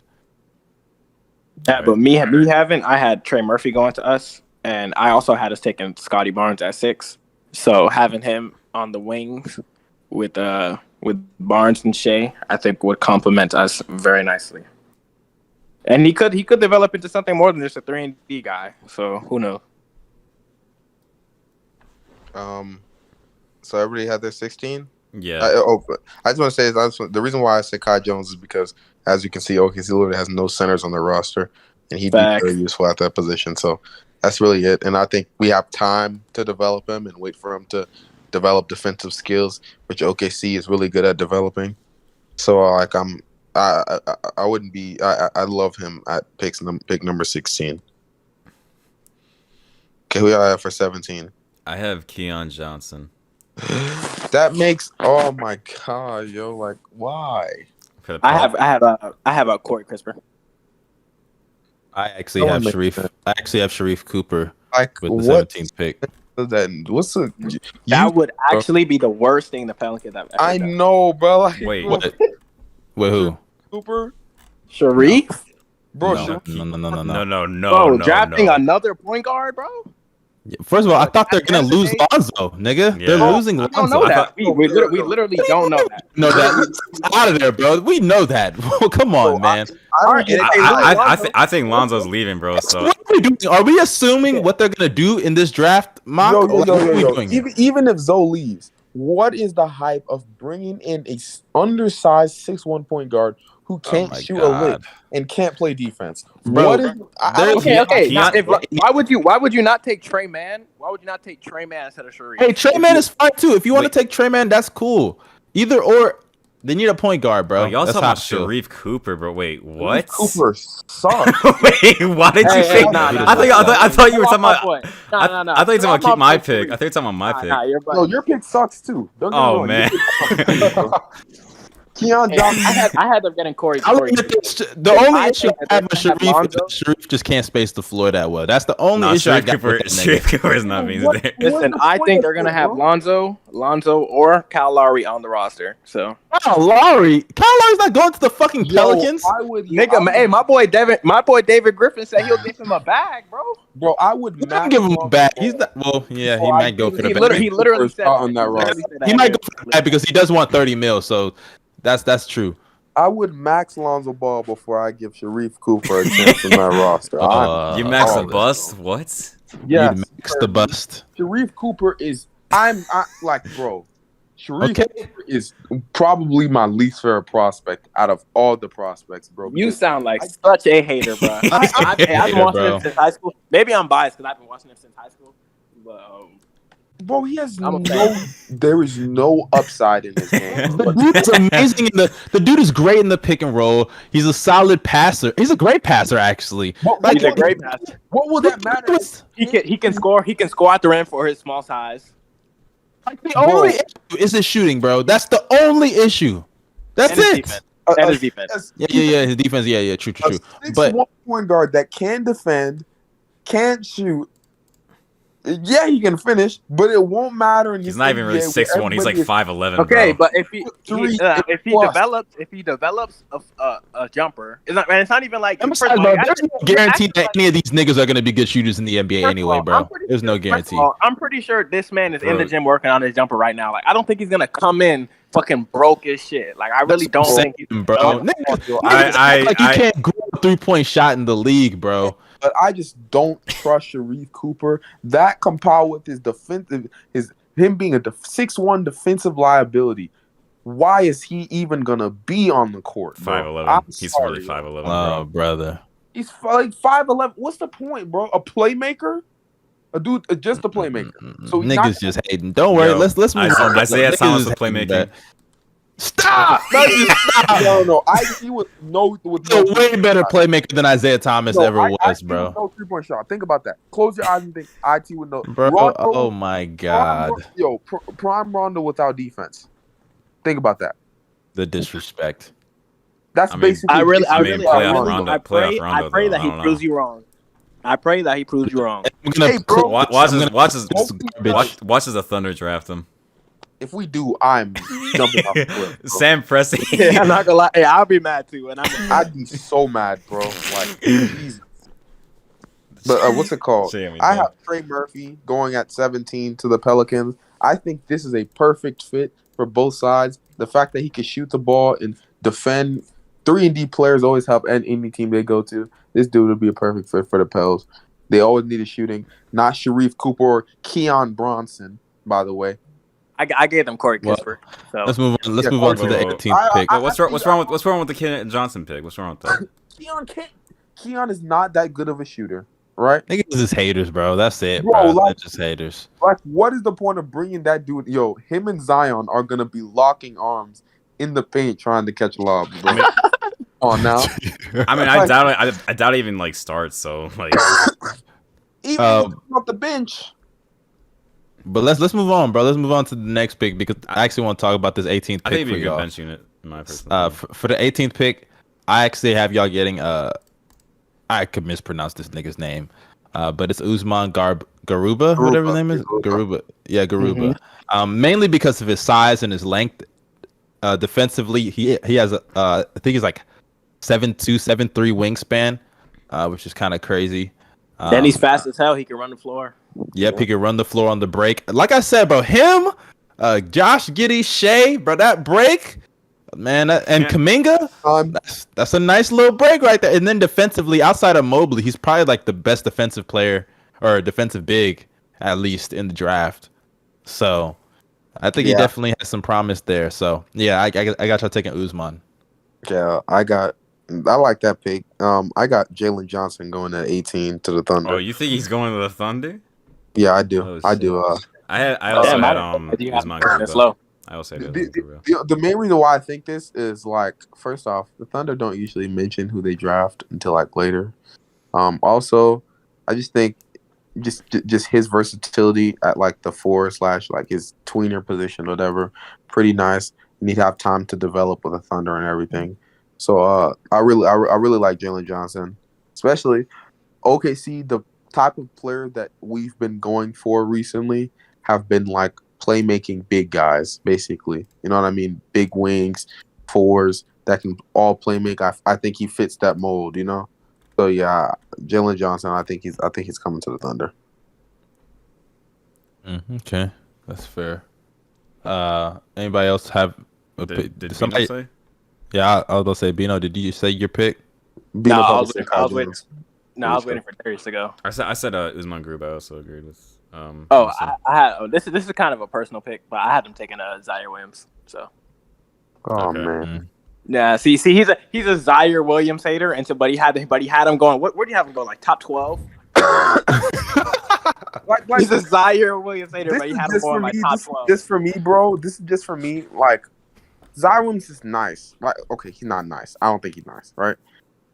Yeah, but me having, I had Trey Murphy going to us, and I also had us taking Scottie Barnes at 6. So having him on the wings with Barnes and Shea, I think would complement us very nicely. And he could develop into something more than just a 3-and-D guy. So who knows? So everybody had their 16. Yeah. I just want to say the reason why I say Kai Jones is because, as you can see, OKC literally has no centers on their roster, and he'd be very useful at that position. So that's really it. And I think we have time to develop him and wait for him to develop defensive skills, which OKC is really good at developing. So I wouldn't be. I love him at pick number 16. Okay, who y'all have for 17? I have Keon Johnson. That makes, oh my god, yo, like why? I have a Corey Crisper. I actually have Sharif. I actually have Sharif Cooper with the 17th pick. That would actually be the worst thing the Pelicans have ever done. I know, bro. Like, Wait, what? Wait, who? Cooper? Sharif? Bro, No. Drafting another point guard, bro? First of all, I thought they're gonna lose Lonzo, nigga. Yeah. They're losing Lonzo. I don't know that. We literally don't know that. No, that out of there, bro. We know that. Come on, man. I think Lonzo's leaving, bro. So What are we doing? Are we assuming what they're gonna do in this draft, Mark? Yo. Even if Zoe leaves, what is the hype of bringing in a undersized 6'1" point guard who can't shoot a lick and can't play defense? Bro, Okay. Why would you not take Trey Mann? Why would you not take Trey Mann instead of Sharif? Hey, Trey Mann is fine too. If you want to take Trey Mann, that's cool. Either or, they need a point guard, bro. y'all That's talking how about I feel. Sharif Cooper, bro. Wait, what? Cooper sucks. Wait, why did you say? I thought you were talking about. No. I thought you were talking about keep my pick. I thought you were talking about my pick. No, your pick sucks too. Don't get me Oh wrong. man. Keon Johnson. I had them getting Corey. The only issue I have with Sharif is that Sharif just can't space the floor that well. That's the only issue I got with that nigga. Sharif Cooper is not being there. Listen, I think they're gonna have Lonzo, or Kyle Lowry on the roster. So Kyle Lowry's not going to the fucking Pelicans. Hey, my boy David Griffin said he'll give him a bag, bro. Bro, I would not give him a bag. He's not. Well, yeah, he might go for the bag. He literally said on that roster. He might go for the bag because he does want 30 mil. So that's true. I would max Lonzo Ball before I give Sharif Cooper a chance on that roster. You max a bust? What? Yes, max the bust. Sharif Cooper is. Bro. Sharif Cooper is probably my least favorite prospect out of all the prospects, bro. You sound like such a hater, bro. I've been watching him since high school. Maybe I'm biased because I've been watching him since high school. But bro, he has there is no upside in his game. The dude is amazing the dude is great in the pick and roll. He's a solid passer. He's a great passer, actually. He's a great passer. What will that matter? He can score. He can score at the rim for his small size. The only issue is his shooting, bro. That's the only issue. That's it. And his defense. Yeah. His defense. Yeah. True. But 6'1" point guard that can defend, can't shoot. Yeah, he can finish, but it won't matter. In He's this not even really NBA 6'1". He's like 5'11". Okay, bro. but if he plus. develops a jumper, it's not even like There's first of all, no guarantee that any of these niggas are gonna be good shooters in the NBA anyway, bro. There's no guarantee. I'm pretty sure this man is in the gym working on his jumper right now. Like, I don't think he's gonna come in fucking broke as shit. Like, I really don't think he's bro. Like you can't go a 3-point shot in the league, bro. But I just don't trust Sharif Cooper. That compiled with his him being a 6'1" defensive liability. Why is he even gonna be on the court? 5'11". He's really 5'11". Oh, brother. He's like 5'11". What's the point, bro? A playmaker? A dude, just a playmaker. So niggas just hating. Don't worry. Let's move on. Isaiah Thomas with playmaking. Stop! Stop! No. IT was a way better playmaker than Isaiah Thomas ever was, bro. No 3-point shot. Think about that. Close your eyes and think IT would know. Bro, Rondo, oh my God. Prime Rondo without defense. Think about that. The disrespect. That's basically. I pray Rondo, that he proves you wrong. I pray that he proves you wrong. Watch as the Thunder draft him. If we do, I'm jumping off the cliff. Sam Presti. Yeah, I'm not gonna lie. Hey, I'll be mad too. And I'd be so mad, bro. Like, Jesus. But what's it called? I have Trey Murphy going at 17 to the Pelicans. I think this is a perfect fit for both sides. The fact that he can shoot the ball and defend. 3-and-D players always help any team they go to. This dude would be a perfect fit for the Pels. They always need a shooting. Not Sharif Cooper or Keon Bronson, by the way. I gave them Corey Kissberg. So let's move on. Let's move on to the 18th pick. What's wrong with the Jalen Johnson pick? What's wrong with that? Keon is not that good of a shooter, right? Niggas is haters, bro. That's it, bro. They're just haters. Like, what is the point of bringing that dude? Yo, him and Zion are gonna be locking arms in the paint trying to catch lobs, bro. On now. I mean, I doubt it even like starts. So like, even off the bench. But let's move on, bro. Let's move on to the next pick because I actually want to talk about this 18th pick. I think it'd be for a y'all. good bench unit, in my personal for the 18th pick, I actually have y'all getting I could mispronounce this nigga's name, but it's Usman Garuba, whatever his name is. Garuba. Yeah, Garuba. Mm-hmm. Mainly because of his size and his length. Defensively, he has I think he's like 7'2", 7'3" wingspan, which is kind of crazy. Then he's fast as hell. He can run the floor. Yep, he can run the floor on the break. Like I said, bro, him, Josh Giddey, Shea, bro, that break, man, and Kuminga, that's a nice little break right there. And then defensively, outside of Mobley, he's probably like the best defensive player or defensive big, at least in the draft. So I think he definitely has some promise there. So yeah, I got y'all taking Usman. Yeah, I like that pick. I got Jalen Johnson going at 18 to the Thunder. Oh, you think he's going to the Thunder? Yeah, I do. Oh, I do. I also had Usman Garuba. I also had the main reason why I think this is like, first off, the Thunder don't usually mention who they draft until like later. Also, I just think just his versatility at like the 4/ like his tweener position, whatever, pretty nice. You need to have time to develop with the Thunder and everything. So I really like Jalen Johnson, especially OKC. The type of player that we've been going for recently have been like playmaking big guys, basically. You know what I mean? Big wings, fours that can all play make. I think he fits that mold, you know. So yeah, Jalen Johnson. I think he's coming to the Thunder. Okay, that's fair. Anybody else have? Did somebody say? Yeah, I was gonna say, Bino. Did you say your pick? No, I was waiting. No, I was waiting for Darius to go. I said Usman Garuba. I also agreed with. I had this is kind of a personal pick, but I had him taking Zaire Williams. So. Oh man. Yeah, see, he's a Zaire Williams hater, and so but he had him going. Where do you have him going? Like top 12? like he's a Zaire Williams hater, but he had him going like top 12. Just for me, bro. This is just for me. Like Zaire Williams is nice. Like, okay, he's not nice. I don't think he's nice, right?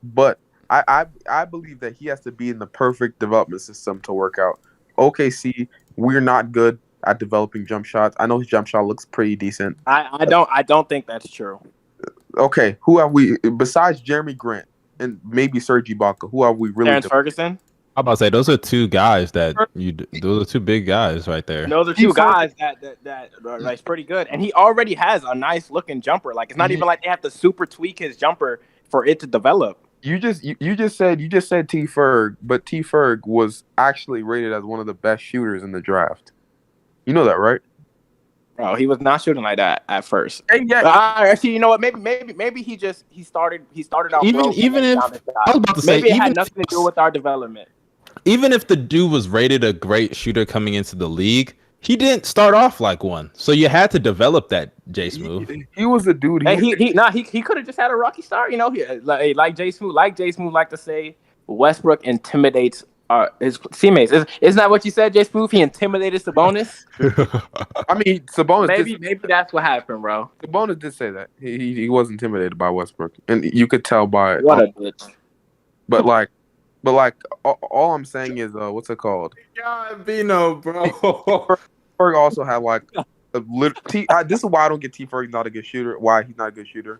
But I believe that he has to be in the perfect development system to work out. OKC, we're not good at developing jump shots. I know his jump shot looks pretty decent. I don't think that's true. Okay, who have we besides Jeremy Grant and maybe Serge Ibaka? Who are we really? Terrence Ferguson. I'm about to say those are two guys that those are two big guys right there. And those are two guys that are like pretty good, and he already has a nice looking jumper. Like it's not even like they have to super tweak his jumper for it to develop. You just said T Ferg, but T Ferg was actually rated as one of the best shooters in the draft. You know that, right? Bro, he was not shooting like that at first. And yeah, actually, you know what? Maybe he started out. Even if I was about to say, maybe it had nothing to do with our development. Even if the dude was rated a great shooter coming into the league, he didn't start off like one. So you had to develop that JSmooth. He was a dude. He could have just had a rocky start. You know, like JSmooth like to say, Westbrook intimidates his teammates. Isn't that what you said, JSmooth? He intimidated Sabonis. I mean, Sabonis. Maybe that's what happened, bro. Sabonis did say that he was intimidated by Westbrook, and you could tell by what a bitch. But all I'm saying is, what's it called? God, Bino, bro. Ferg also had like this is why I don't get T Ferg not a good shooter. Why he's not a good shooter?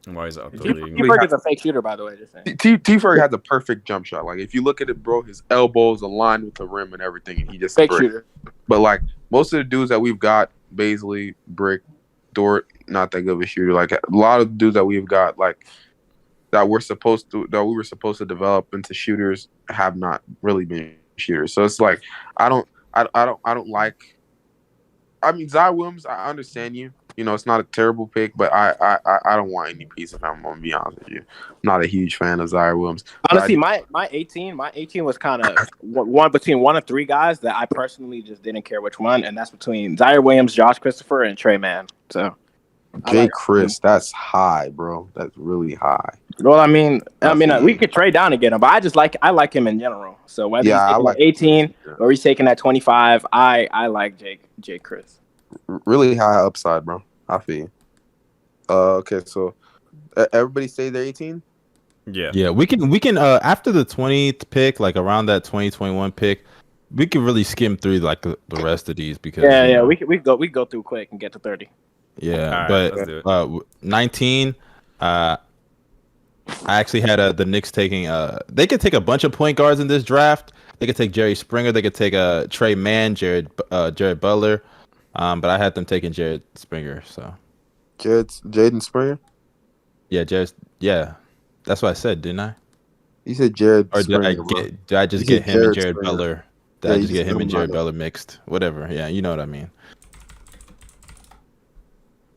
Why is up the T league? Ferg is a fake shooter, by the way. Just saying. T Ferg has a perfect jump shot. Like if you look at it, bro, his elbows aligned with the rim and everything, and he just fake shooter. But like most of the dudes that we've got, Baisley, Brick, Dort, not that good of a shooter. Like a lot of the dudes that we've got, like that we were supposed to develop into shooters have not really been shooters. So it's like I don't like. I mean, Zion Williams, I understand you. You know, it's not a terrible pick, but I don't want any piece of him. I'm gonna be honest with you. I'm not a huge fan of Zion Williams. Honestly, my 18 was kind of between one of three guys that I personally just didn't care which one, and that's between Zion Williams, Josh Christopher, and Trey Mann. So Chris, that's high, bro. That's really high. Well, I mean, we could trade down to get him, but I like him in general. So whether he's taking at 18 or he's taking at 25, I like Jake Chris. Really high upside, bro. I feel you. Okay, so everybody say they're 18? Yeah. We can after the 20th pick, like around that 2021 pick, we can really skim through like the rest of these because we go through quick and get to 30. Yeah, right, but 19 I actually had the Knicks taking they could take a bunch of point guards in this draft. They could take Jerry Springer, they could take Trey Mann, Jared Butler. But I had them taking Jayden Springer, so Jayden Springer? Yeah, that's what I said, didn't I? You said Jared or Springer. Did I just get him and Jared Springer. Butler? Did I just get him and Jared Butler mixed? Whatever. Yeah, you know what I mean.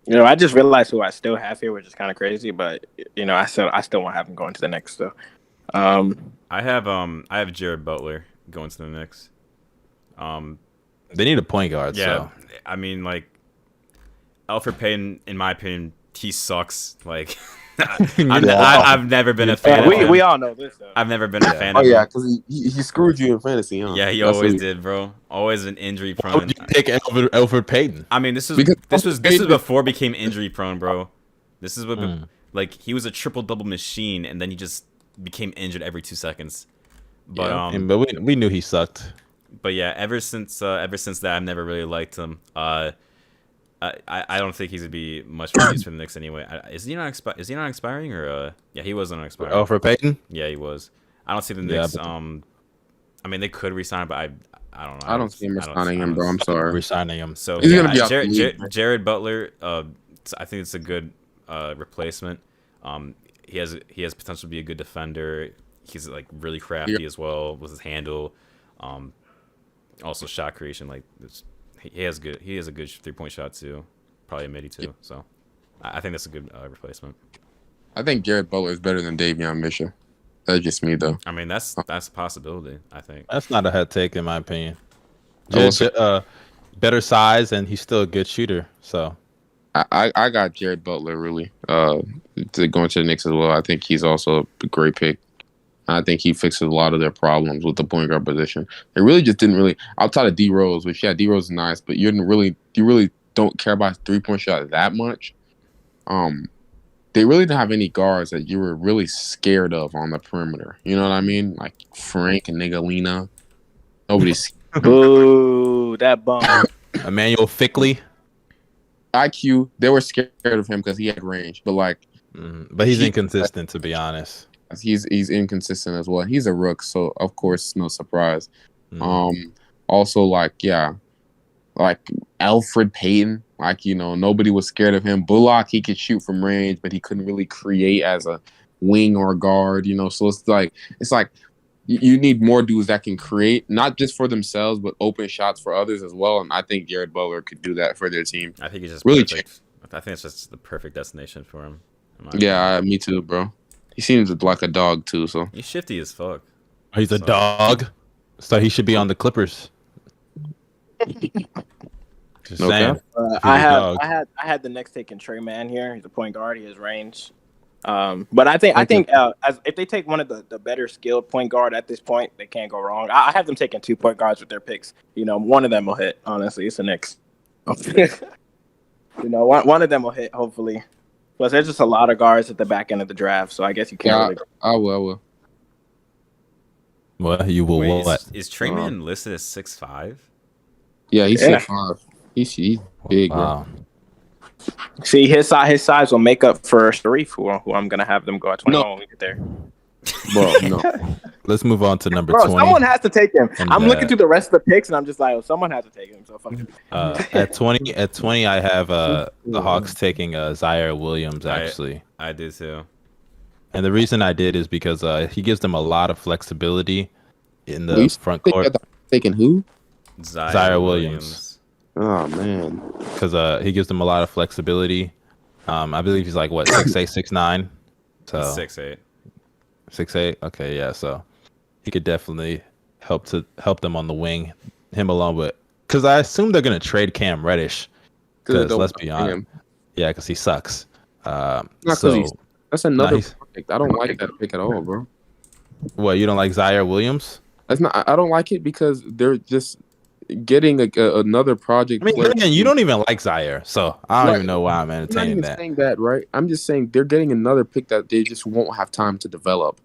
You know, I just realized who I still have here, which is kind of crazy, but you know, I still want to have him going to the Knicks. So, I have Jared Butler going to the Knicks. They need a point guard. Yeah, so. I mean, like Elfrid Payton, in my opinion, he sucks. Like, I've never been a fan. We all know this. Though. I've never been a fan. of him. Because he screwed you in fantasy, huh? Yeah, he always did, bro. Always an injury prone. Why would you take Elfrid Payton? I mean, this was before he became injury prone, bro. This is what like he was a triple double machine, and then he just became injured every 2 seconds. But but we knew he sucked. But yeah, ever since that, I've never really liked him. I don't think he's gonna be much for use for the Knicks anyway. Is he not expiring or yeah, he wasn't expiring. Oh, for Payton? Yeah, he was. I don't see the Knicks. I mean, they could resign, but I don't know. I don't see him resigning him, bro. I'm sorry. Resigning him. So he's gonna be Jared Butler. I think it's a good replacement. He has potential to be a good defender. He's like really crafty as well with his handle. Also shot creation, like he has a good 3-point shot too, probably a midi too. So I think that's a good replacement. I think Jared Butler is better than Daveon Mitchell. That's just me though. I mean that's a possibility. I think that's not a head take in my opinion. Better size and he's still a good shooter. So I got Jared Butler really to go into the Knicks as well. I think he's also a great pick. I think he fixes a lot of their problems with the point guard position. They really just didn't outside of D Rose, which D Rose is nice, but you really don't care about his 3-point shot that much. They really didn't have any guards that you were really scared of on the perimeter. You know what I mean? Like Frank and Nigalina. Nobody's. Ooh, that bum. Emmanuel Fickley. IQ. They were scared of him because he had range, but but he's inconsistent to be honest. he's inconsistent as well. He's a rook, so of course, no surprise. Mm. Also, like Alfred Payton, nobody was scared of him. Bullock, he could shoot from range, but he couldn't really create as a wing or guard. So it's like you need more dudes that can create, not just for themselves, but open shots for others as well. And I think Jared Butler could do that for their team. I think he's just really perfect. I think it's just the perfect destination for him. Yeah, me too, bro. He seems like a dog too. So he's shifty as fuck. He's a dog, so he should be on the Clippers. Just saying. I had the Knicks taking Trey Mann here. He's a point guard. He has range. But I think if they take one of the better skilled point guard at this point, they can't go wrong. I have them taking 2 point guards with their picks. One of them will hit. Honestly, it's the Knicks. One of them will hit. Hopefully. Plus, there's just a lot of guards at the back end of the draft, so I guess you can't. Really... I will. Well, you will. Wait, what? Is Trey Mann listed as 6'5"? Yeah, he's 6'5". He's big, wow. Bro. See, his size will make up for Sharif, who I'm gonna have them go at 21 when we get there. Bro, no. Let's move on to number 20. Someone has to take him. And, I'm looking through the rest of the picks, and I'm just like, someone has to take him. So fuck it. At 20, I have the Hawks taking Zaire Williams. Actually, I do too. And the reason I did is because he gives them a lot of flexibility in the front court. Taking who? Zaire Williams. Oh man, because he gives them a lot of flexibility. I believe he's like 6'8", 6'9". So 6'8". 6'8". Okay, yeah. So he could definitely help them on the wing. Him along with, because I assume they're gonna trade Cam Reddish. Because let's be honest, yeah, because he sucks. That's another pick. I don't like that pick at all, bro. What, you don't like Zaire Williams? That's not. I don't like it because they're just getting another project. I mean, man, you don't even like Zaire, so I don't even know why I'm entertaining that. I'm not even saying that, right? I'm just saying they're getting another pick that they just won't have time to develop.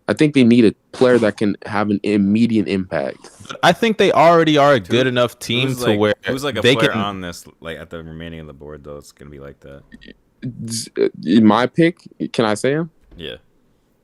I think they need a player that can have an immediate impact. I think they already are a good enough team to where who's like a player on this, like at the remaining of the board, though. It's gonna be like that. In my pick, can I say him? Yeah,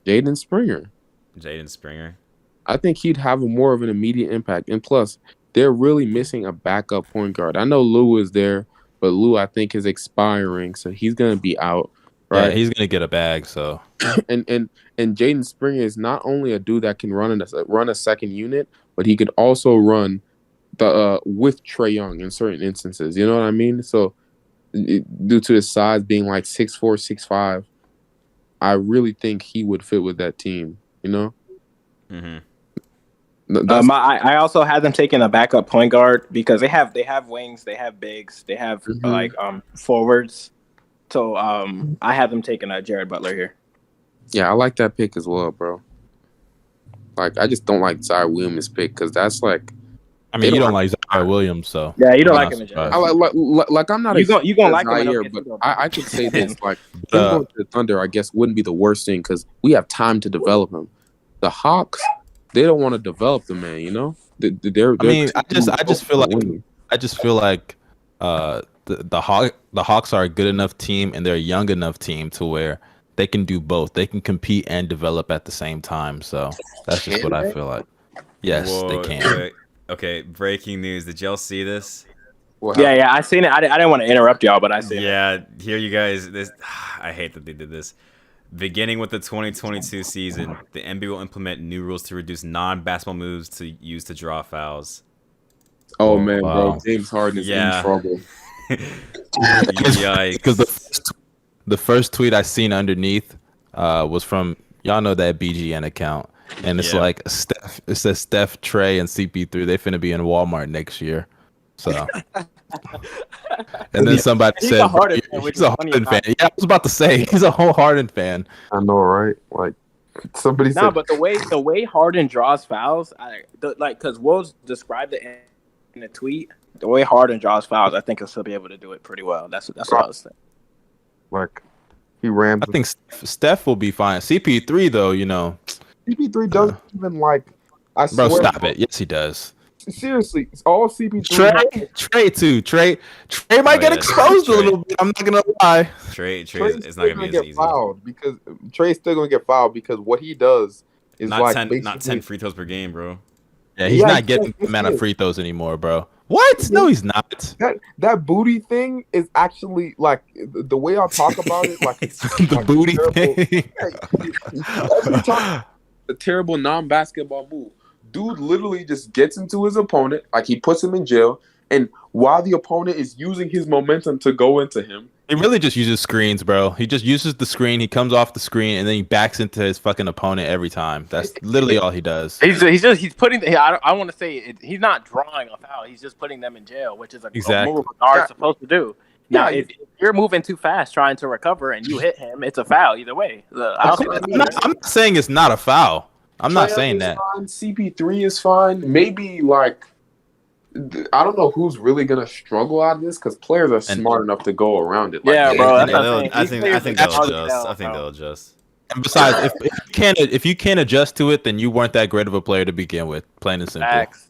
Jayden Springer. Jayden Springer. I think he'd have more of an immediate impact, and plus, they're really missing a backup point guard. I know Lou is there, but Lou I think is expiring, so he's gonna be out. Right, yeah, he's gonna get a bag. So, and Jayden Springer is not only a dude that can run a second unit, but he could also run the with Trae Young in certain instances. You know what I mean? So, due to his size being like 6'4", 6'5", I really think he would fit with that team. You know. Mm-hmm. I also had them taking a backup point guard because they have wings, they have bigs, they have forwards. So I have them taking Jared Butler here. Yeah, I like that pick as well, bro. Like, I just don't like Zaire Williams' pick because that's like. I mean, you don't like Zaire Williams, so. Yeah, you don't like him in general. Like I'm not. You gonna like Zaire, him, but I could say this: like, going to the Thunder, I guess wouldn't be the worst thing because we have time to develop him. The Hawks, they don't want to develop the man. You know, I just feel like the Hawks are a good enough team and they're a young enough team to where they can do both. They can compete and develop at the same time. So that's just what I feel like. Yes, they can. Wait. Okay, breaking news. Did y'all see this? Yeah, I seen it. I didn't want to interrupt y'all, but I seen it. Yeah, here you guys. I hate that they did this. Beginning with the 2022 season, the NBA will implement new rules to reduce non-basketball moves to use to draw fouls. Oh man, bro, James Harden is in trouble. Because the first tweet I seen underneath was from y'all know that BGN account, and it's like Steph. It says Steph, Trey, and CP3. They finna be in Walmart next year. So. And then somebody said, he's a Harden fan. Yeah, I was about to say, he's a whole Harden fan. I know, right? Like, somebody said. No, but the way Harden draws fouls, because Wolves described it in a tweet, the way Harden draws fouls, I think he'll still be able to do it pretty well. That's what I was saying. Like, he ran. I think Steph will be fine. CP3, though, CP3 doesn't even, like, I swear. Bro, stop it. Yes, he does. seriously, it's all CP3. Trey too. Trey might get exposed a little bit. I'm not gonna lie. Trey Trey's is not gonna be as easy. fouled because Trey's still gonna get fouled because what he does is Not like 10, not 10 free throws per game, bro. Yeah, he's not getting the amount of free throws anymore, bro. What? No, he's not. That booty thing is actually like the way I talk about it, like The like booty terrible, thing. every time the terrible non-basketball move. Dude literally just gets into his opponent, like he puts him in jail, and while the opponent is using his momentum to go into him, He really just uses screens, bro. He just uses the screen. He comes off the screen and then he backs into his fucking opponent every time. That's literally all he does. He's putting. I want to say he's not drawing a foul. He's just putting them in jail, which is a move a guard's supposed to do. Now, if you're moving too fast trying to recover and you hit him, it's a foul either way. I'm not saying it's not a foul. I'm not saying that. Fine. CP3 is fine. Maybe like I don't know who's really gonna struggle out of this because players are smart enough to go around it. Like, yeah, bro. I think they'll adjust. I think they'll adjust. And besides, if you can't adjust to it, then you weren't that great of a player to begin with. Plain and simple. Facts.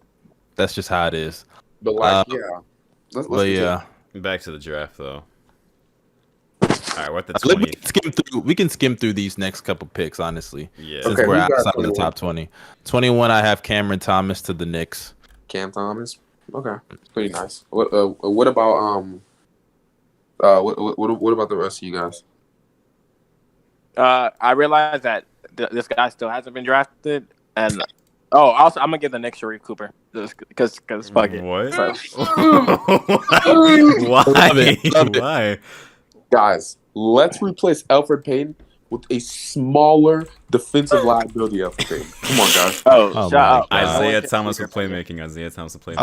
That's just how it is. But like, let's Back to the draft though. All right, we're at the 20. We can skim through these next couple picks, honestly. Yeah. Since we're outside of the top 20. 21, I have Cameron Thomas to the Knicks. Cam Thomas. Okay, pretty nice. What about what about the rest of you guys? I realize that this guy still hasn't been drafted, and also I'm gonna give the Knicks Sharif Cooper because fuck it. What? So. Why? Guys, let's replace Elfrid Payton with a smaller defensive liability. Elfrid Payton. Come on, guys. Oh, shut up. Isaiah Thomas with playmaking.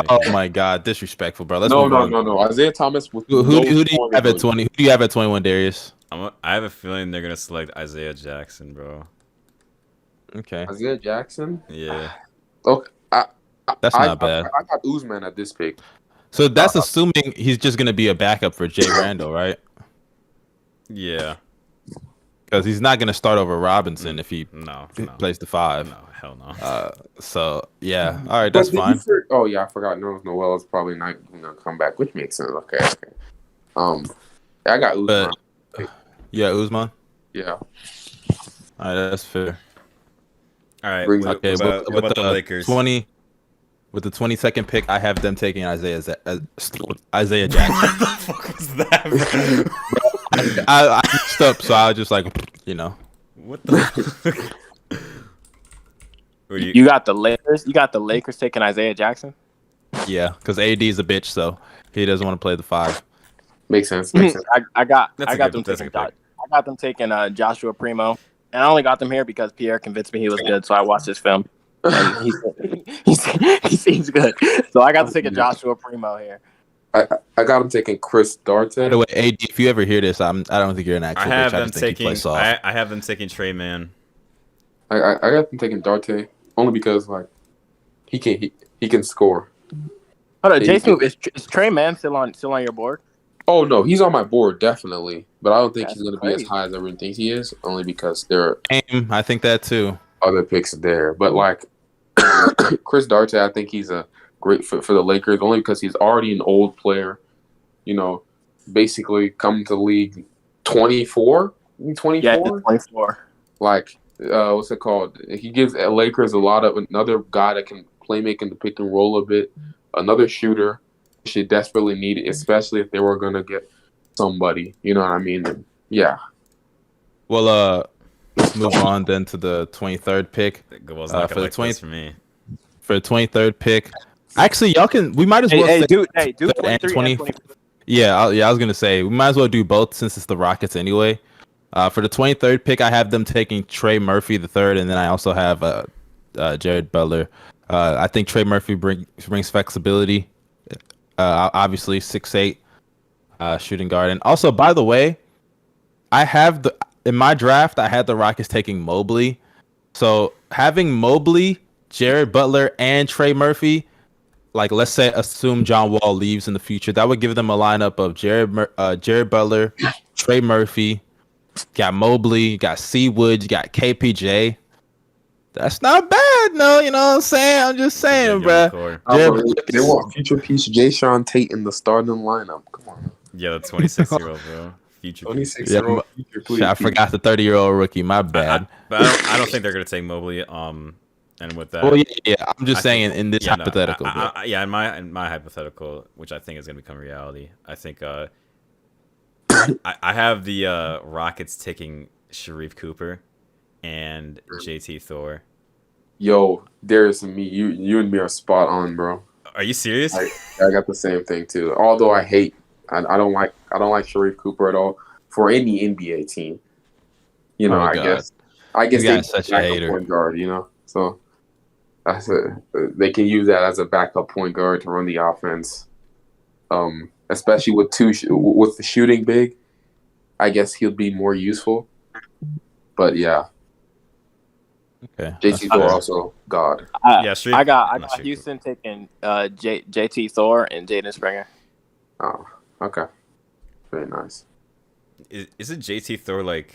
Oh my God, disrespectful, bro. Let's No. Isaiah Thomas with who do you have at 20? Who do you have at 21, Darius? I have a feeling they're gonna select Isaiah Jackson, bro. Okay. Isaiah Jackson. Yeah. Okay. That's not bad. I got Usman at this pick. So that's assuming he's just gonna be a backup for Jay Randall, right? Yeah. Because he's not gonna start over Robinson if he plays the 5. No, hell no. So yeah, all right, that's fine. I forgot. Noel is probably not gonna come back, which makes sense. Okay. I got Usman. Yeah, Usman. Yeah. All right, that's fair. All right. Okay, what about the Lakers? 20 with the 22nd pick, I have them taking Isaiah Jackson. What the fuck was that? I messed up, so I was just like, What the? You got the Lakers. You got the Lakers taking Isaiah Jackson. Yeah, because AD is a bitch, so he doesn't want to play the 5. Makes sense. I got them taking Joshua Primo, and I only got them here because Pierre convinced me he was good, so I watched his film. And he seems good, so I got to take a Joshua Primo here. I got him taking Chris Duarte. By the way, AD, if you ever hear this, I don't think you're an actual I bitch. I have them taking Trey Man. I got them taking Duarte only because like he can score. Hold on, JSmooth, is Trey Man still on your board? Oh no, he's on my board definitely, but I don't think he's going to be as high as everyone thinks he is. Only because there are I think that too. Other picks there, but like Chris Duarte, I think he's a great fit for the Lakers only because he's already an old player. Basically come to the league 24. Yeah, 24. Like what's it called? He gives Lakers another guy that can play make in the pick and roll a bit, another shooter. Should desperately need it, especially if they were gonna get somebody. You know what I mean? And, yeah. Well, let's move on then to the 23rd pick. For the 20th for me. For the 23rd pick, actually, we might as well do 23 and 20. Yeah, I was gonna say we might as well do both since it's the Rockets anyway. For the 23rd pick, I have them taking Trey Murphy the 3rd, and then I also have Jared Butler. I think Trey Murphy brings flexibility. Obviously 6'8", shooting guard. And also, by the way, in my draft, I had the Rockets taking Mobley. So having Mobley, Jared Butler, and Trey Murphy, like let's say assume John Wall leaves in the future, that would give them a lineup of Jared Butler, Trey Murphy, got Mobley, you got Seawood, you got KPJ. That's not bad, no. You know what I'm saying? I'm just saying, Young bro. core. They want future piece Jayson Tate in the starting lineup. Come on. Yeah, the 26-year-old, bro. Future piece. 26-year-old future piece. I forgot the 30-year-old rookie. My bad. But I don't think they're gonna take Mobley. And with that, Well, yeah. I'm just I saying think- in this yeah, no, hypothetical. bro. in my hypothetical, which I think is gonna become reality, I think I have the Rockets taking Sharif Cooper and JT Thor. Yo, Darius and me, you and me are spot on, bro. Are you serious? I got the same thing too. Although I don't like Sharif Cooper at all for any NBA team. You know, Oh, I God. guess This they guy's such a backup hater. point guard. You know, so they can use that as a backup point guard to run the offense. Especially with the shooting big, I guess he'll be more useful. But yeah, Okay. JT Thor also God. Yeah, Sharif- I got not Sharif Houston taking JT Thor and Jayden Springer. Oh, okay, very nice. Isn't JT Thor like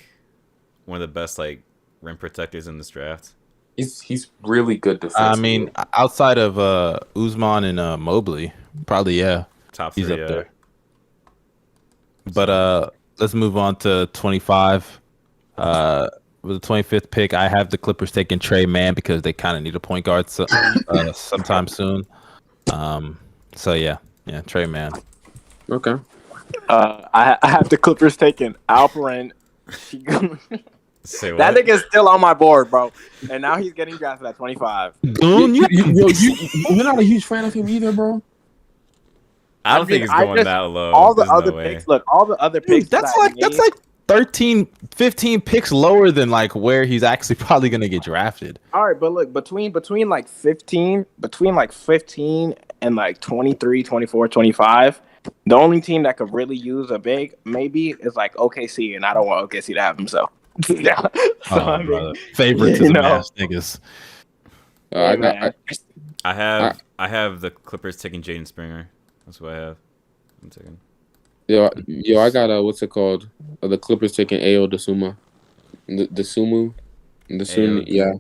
one of the best like rim protectors in this draft? He's really good I defensively. mean, outside of Usman and Mobley, probably yeah, Top he's three. up there. But let's move on to 25. With the 25th pick, I have the Clippers taking Trey Mann because they kind of need a point guard sometime soon. So yeah, Trey Mann. Okay. I have the Clippers taking Alperen. Say what? That nigga's still on my board, bro. And now he's getting drafted at 25. Goon, You're not a huge fan of him either, bro. I don't think mean, he's I going just- that low. All the There's no other way. picks, look, all the other picks. that's that I like named- 13, 15 picks lower than like where he's actually probably gonna get drafted. All right, but look, between like 15 and like 23, 24, 25, the only team that could really use a big maybe is like OKC, and I don't want OKC to have himself. Yeah. So, I mean, Brother. Favoritism, you know. ass niggas. I have the Clippers taking Jayden Springer. That's what I have. I'm taking. Yo, I got what's it called? The Clippers taking Ayo Dosunmu. Dosunmu. Ayo. Yeah.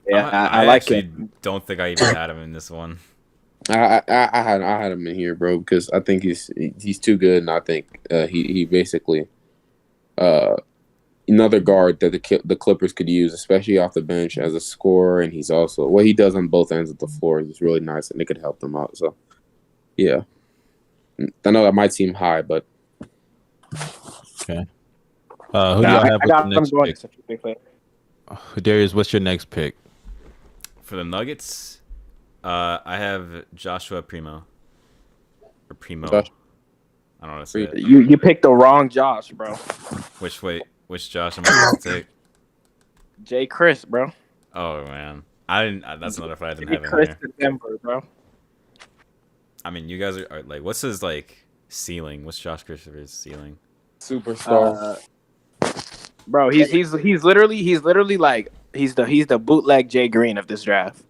yeah, I I like actually it. don't think I even had him in this one. I had him in here, bro, because I think he's too good, and I think he basically another guard that the Clippers could use, especially off the bench as a scorer, and he's also what he does on both ends of the floor is really nice, and it could help them out. So, yeah, I know that might seem high, but Okay. Who do y'all have with the next going pick? to such a big player. Darius, what's your next pick? For the Nuggets, I have Joshua Primo. Or Primo. Josh. I don't know how to say it. You picked the wrong Josh, bro. Which Josh am I supposed to take? Jay Chris, bro. Oh man, I didn't. That's another fight I didn't Jay have in Chris here. to Denver, bro. I mean, you guys are like, what's his like ceiling? What's Josh Christopher's ceiling? Superstar. Bro, he's literally like he's the bootleg Jay Green of this draft.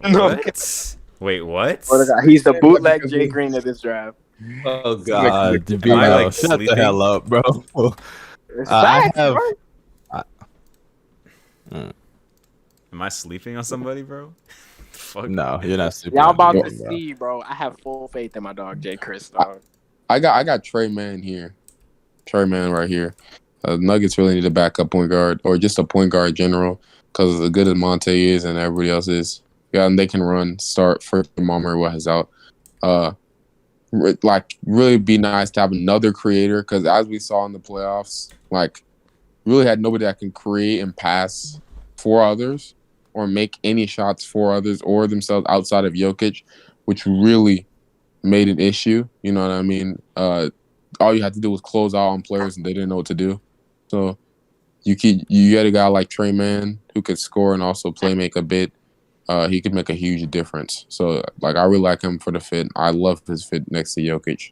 What? Wait, what? Swear to God, he's the bootleg Jay Green of this draft. Oh God, Am I, like, shut the sleeping? hell up, bro. It's I facts, have- bro. Am I sleeping on somebody, bro? Fuck. No, you're not super. Y'all about to bro. see, bro. I have full faith in my dog Jay Chris, dog. I got Trey Mann here. Trey Mann right here. Nuggets really need a backup point guard or just a point guard in general because as good as Monte is and everybody else is. Yeah, and they can run, start for Marmer what is out. Like really be nice to have another creator because as we saw in the playoffs, like really had nobody that can create and pass for others or make any shots for others or themselves outside of Jokic, which really made an issue. You know what I mean? All you had to do was close out on players and they didn't know what to do. So you get a guy like Trey Mann who could score and also play make a bit. He could make a huge difference. So like I really like him for the fit. I love his fit next to Jokic.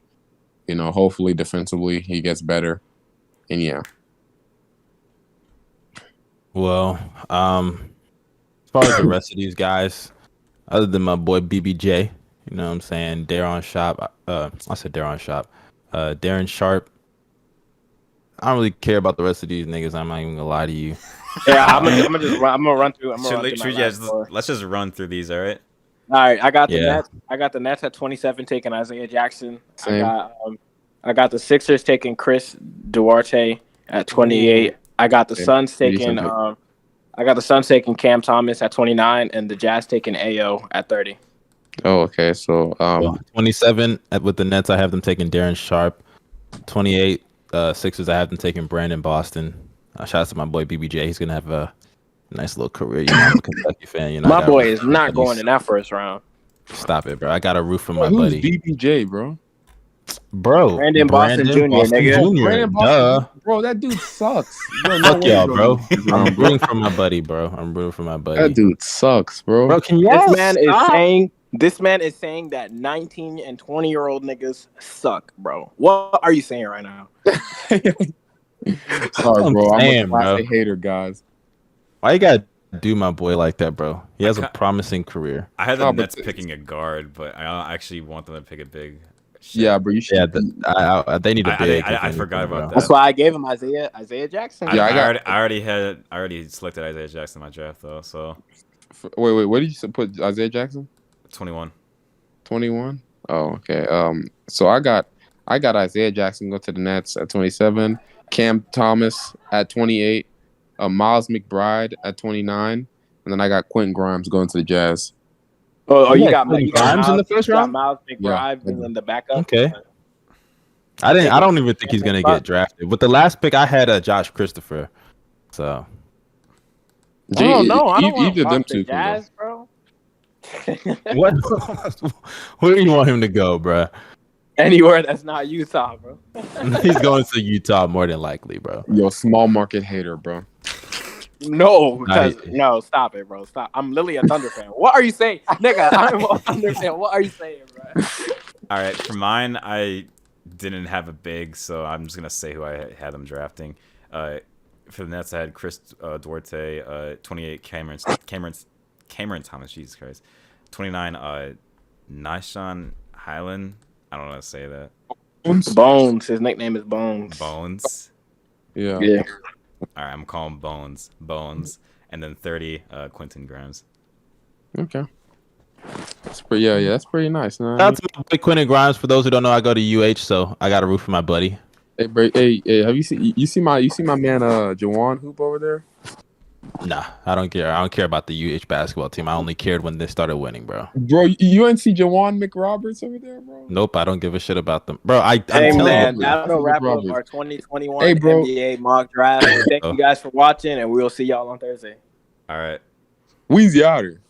You know, hopefully defensively he gets better. And yeah. Well, as far as the rest of these guys, other than my boy BBJ, you know what I'm saying, Darren Sharp. I said Darren Sharp. Darren Sharp. I don't really care about the rest of these niggas. I'm not even gonna lie to you. Yeah, I'm gonna run through. Let's just run through these. All right. All right, I got the Yeah. Nets. I got the Nets at 27 taking Isaiah Jackson. Same. I got the Sixers taking Chris Duarte at 28. I got the Same. Suns taking Decent pick. I got the Suns taking Cam Thomas at 29 and the Jazz taking Ayo at 30. Oh, okay. So 27 with the Nets, I have them taking Darren Sharp. 28 Sixers, I have them taking Brandon Boston. Shout out to my boy BBJ. He's gonna have a nice little career. You know, I'm a Kentucky fan. You know, My boy is not going in that first round. Stop it, bro. I got a roof from my who's buddy. BBJ, bro? Bro, Brandon Boston Jr., nigga. Brandon Duh. Boston, bro, that dude sucks. Bro, Fuck y'all, bro. I'm I'm rooting for my buddy, bro. I'm rooting for my buddy. That dude sucks, bro. Bro, can you This man is saying that 19 and 20-year-old niggas suck, bro. What are you saying right now? Sorry, bro. I'm saying, a classic bro. hater, guys. Why you gotta do my boy like that, bro? He has a promising career. I had the Oh, but Nets picking a guard, but I actually want them to pick a big. Shit. Yeah, bro. You should. Yeah, they need a big. I forgot about that. That's why I gave him Isaiah Jackson. I already selected Isaiah Jackson in my draft though. So Wait. What did you put Isaiah Jackson? 21. 21. Oh, okay. So I got Isaiah Jackson go to the Nets at 27. Cam Thomas at 28. Miles McBride at 29, and then I got Quentin Grimes going to the Jazz. You got Grimes Miles, in the first round? Miles McBride Yeah. and then the backup. Okay. I don't even think he's gonna get drafted. With the last pick, I had Josh Christopher. So. Oh no, I don't want either of them the two. Jazz, bro. What? Where do you want him to go, bro? Anywhere that's not Utah, bro. He's going to Utah more than likely, bro. Yo, small market hater, bro. No, because no, stop it, bro. Stop. I'm literally a Thunder fan. What are you saying, nigga? I'm a Thunder fan. What are you saying, bro? All right, for mine, I didn't have a big, so I'm just gonna say who I had them drafting. For the Nets, I had Chris Duarte, 28 Cameron Thomas, Jesus Christ, 29 Nyshawn Highland. I don't know how to say that. Bones. His nickname is Bones. Bones. Yeah. All right, I'm calling Bones. And then 30 Quentin Grimes. Okay. That's pretty. Yeah, that's pretty nice. Nah, Shout out to my boy Quentin Grimes. For those who don't know, I go to UH, so I got a roof for my buddy. Hey, bro, hey, have you see my man Jawan Hoop over there? Nah, I don't care. I don't care about the UH basketball team. I only cared when they started winning, bro. Bro, you ain't see Jawan McRoberts over there, bro? Nope, I don't give a shit about them, bro. I'm Hey telling man, you, that'll wrap up Roberts. our 2021 Hey, bro. NBA mock draft. Thank you guys for watching, and we'll see y'all on Thursday. All right. Weezy out here.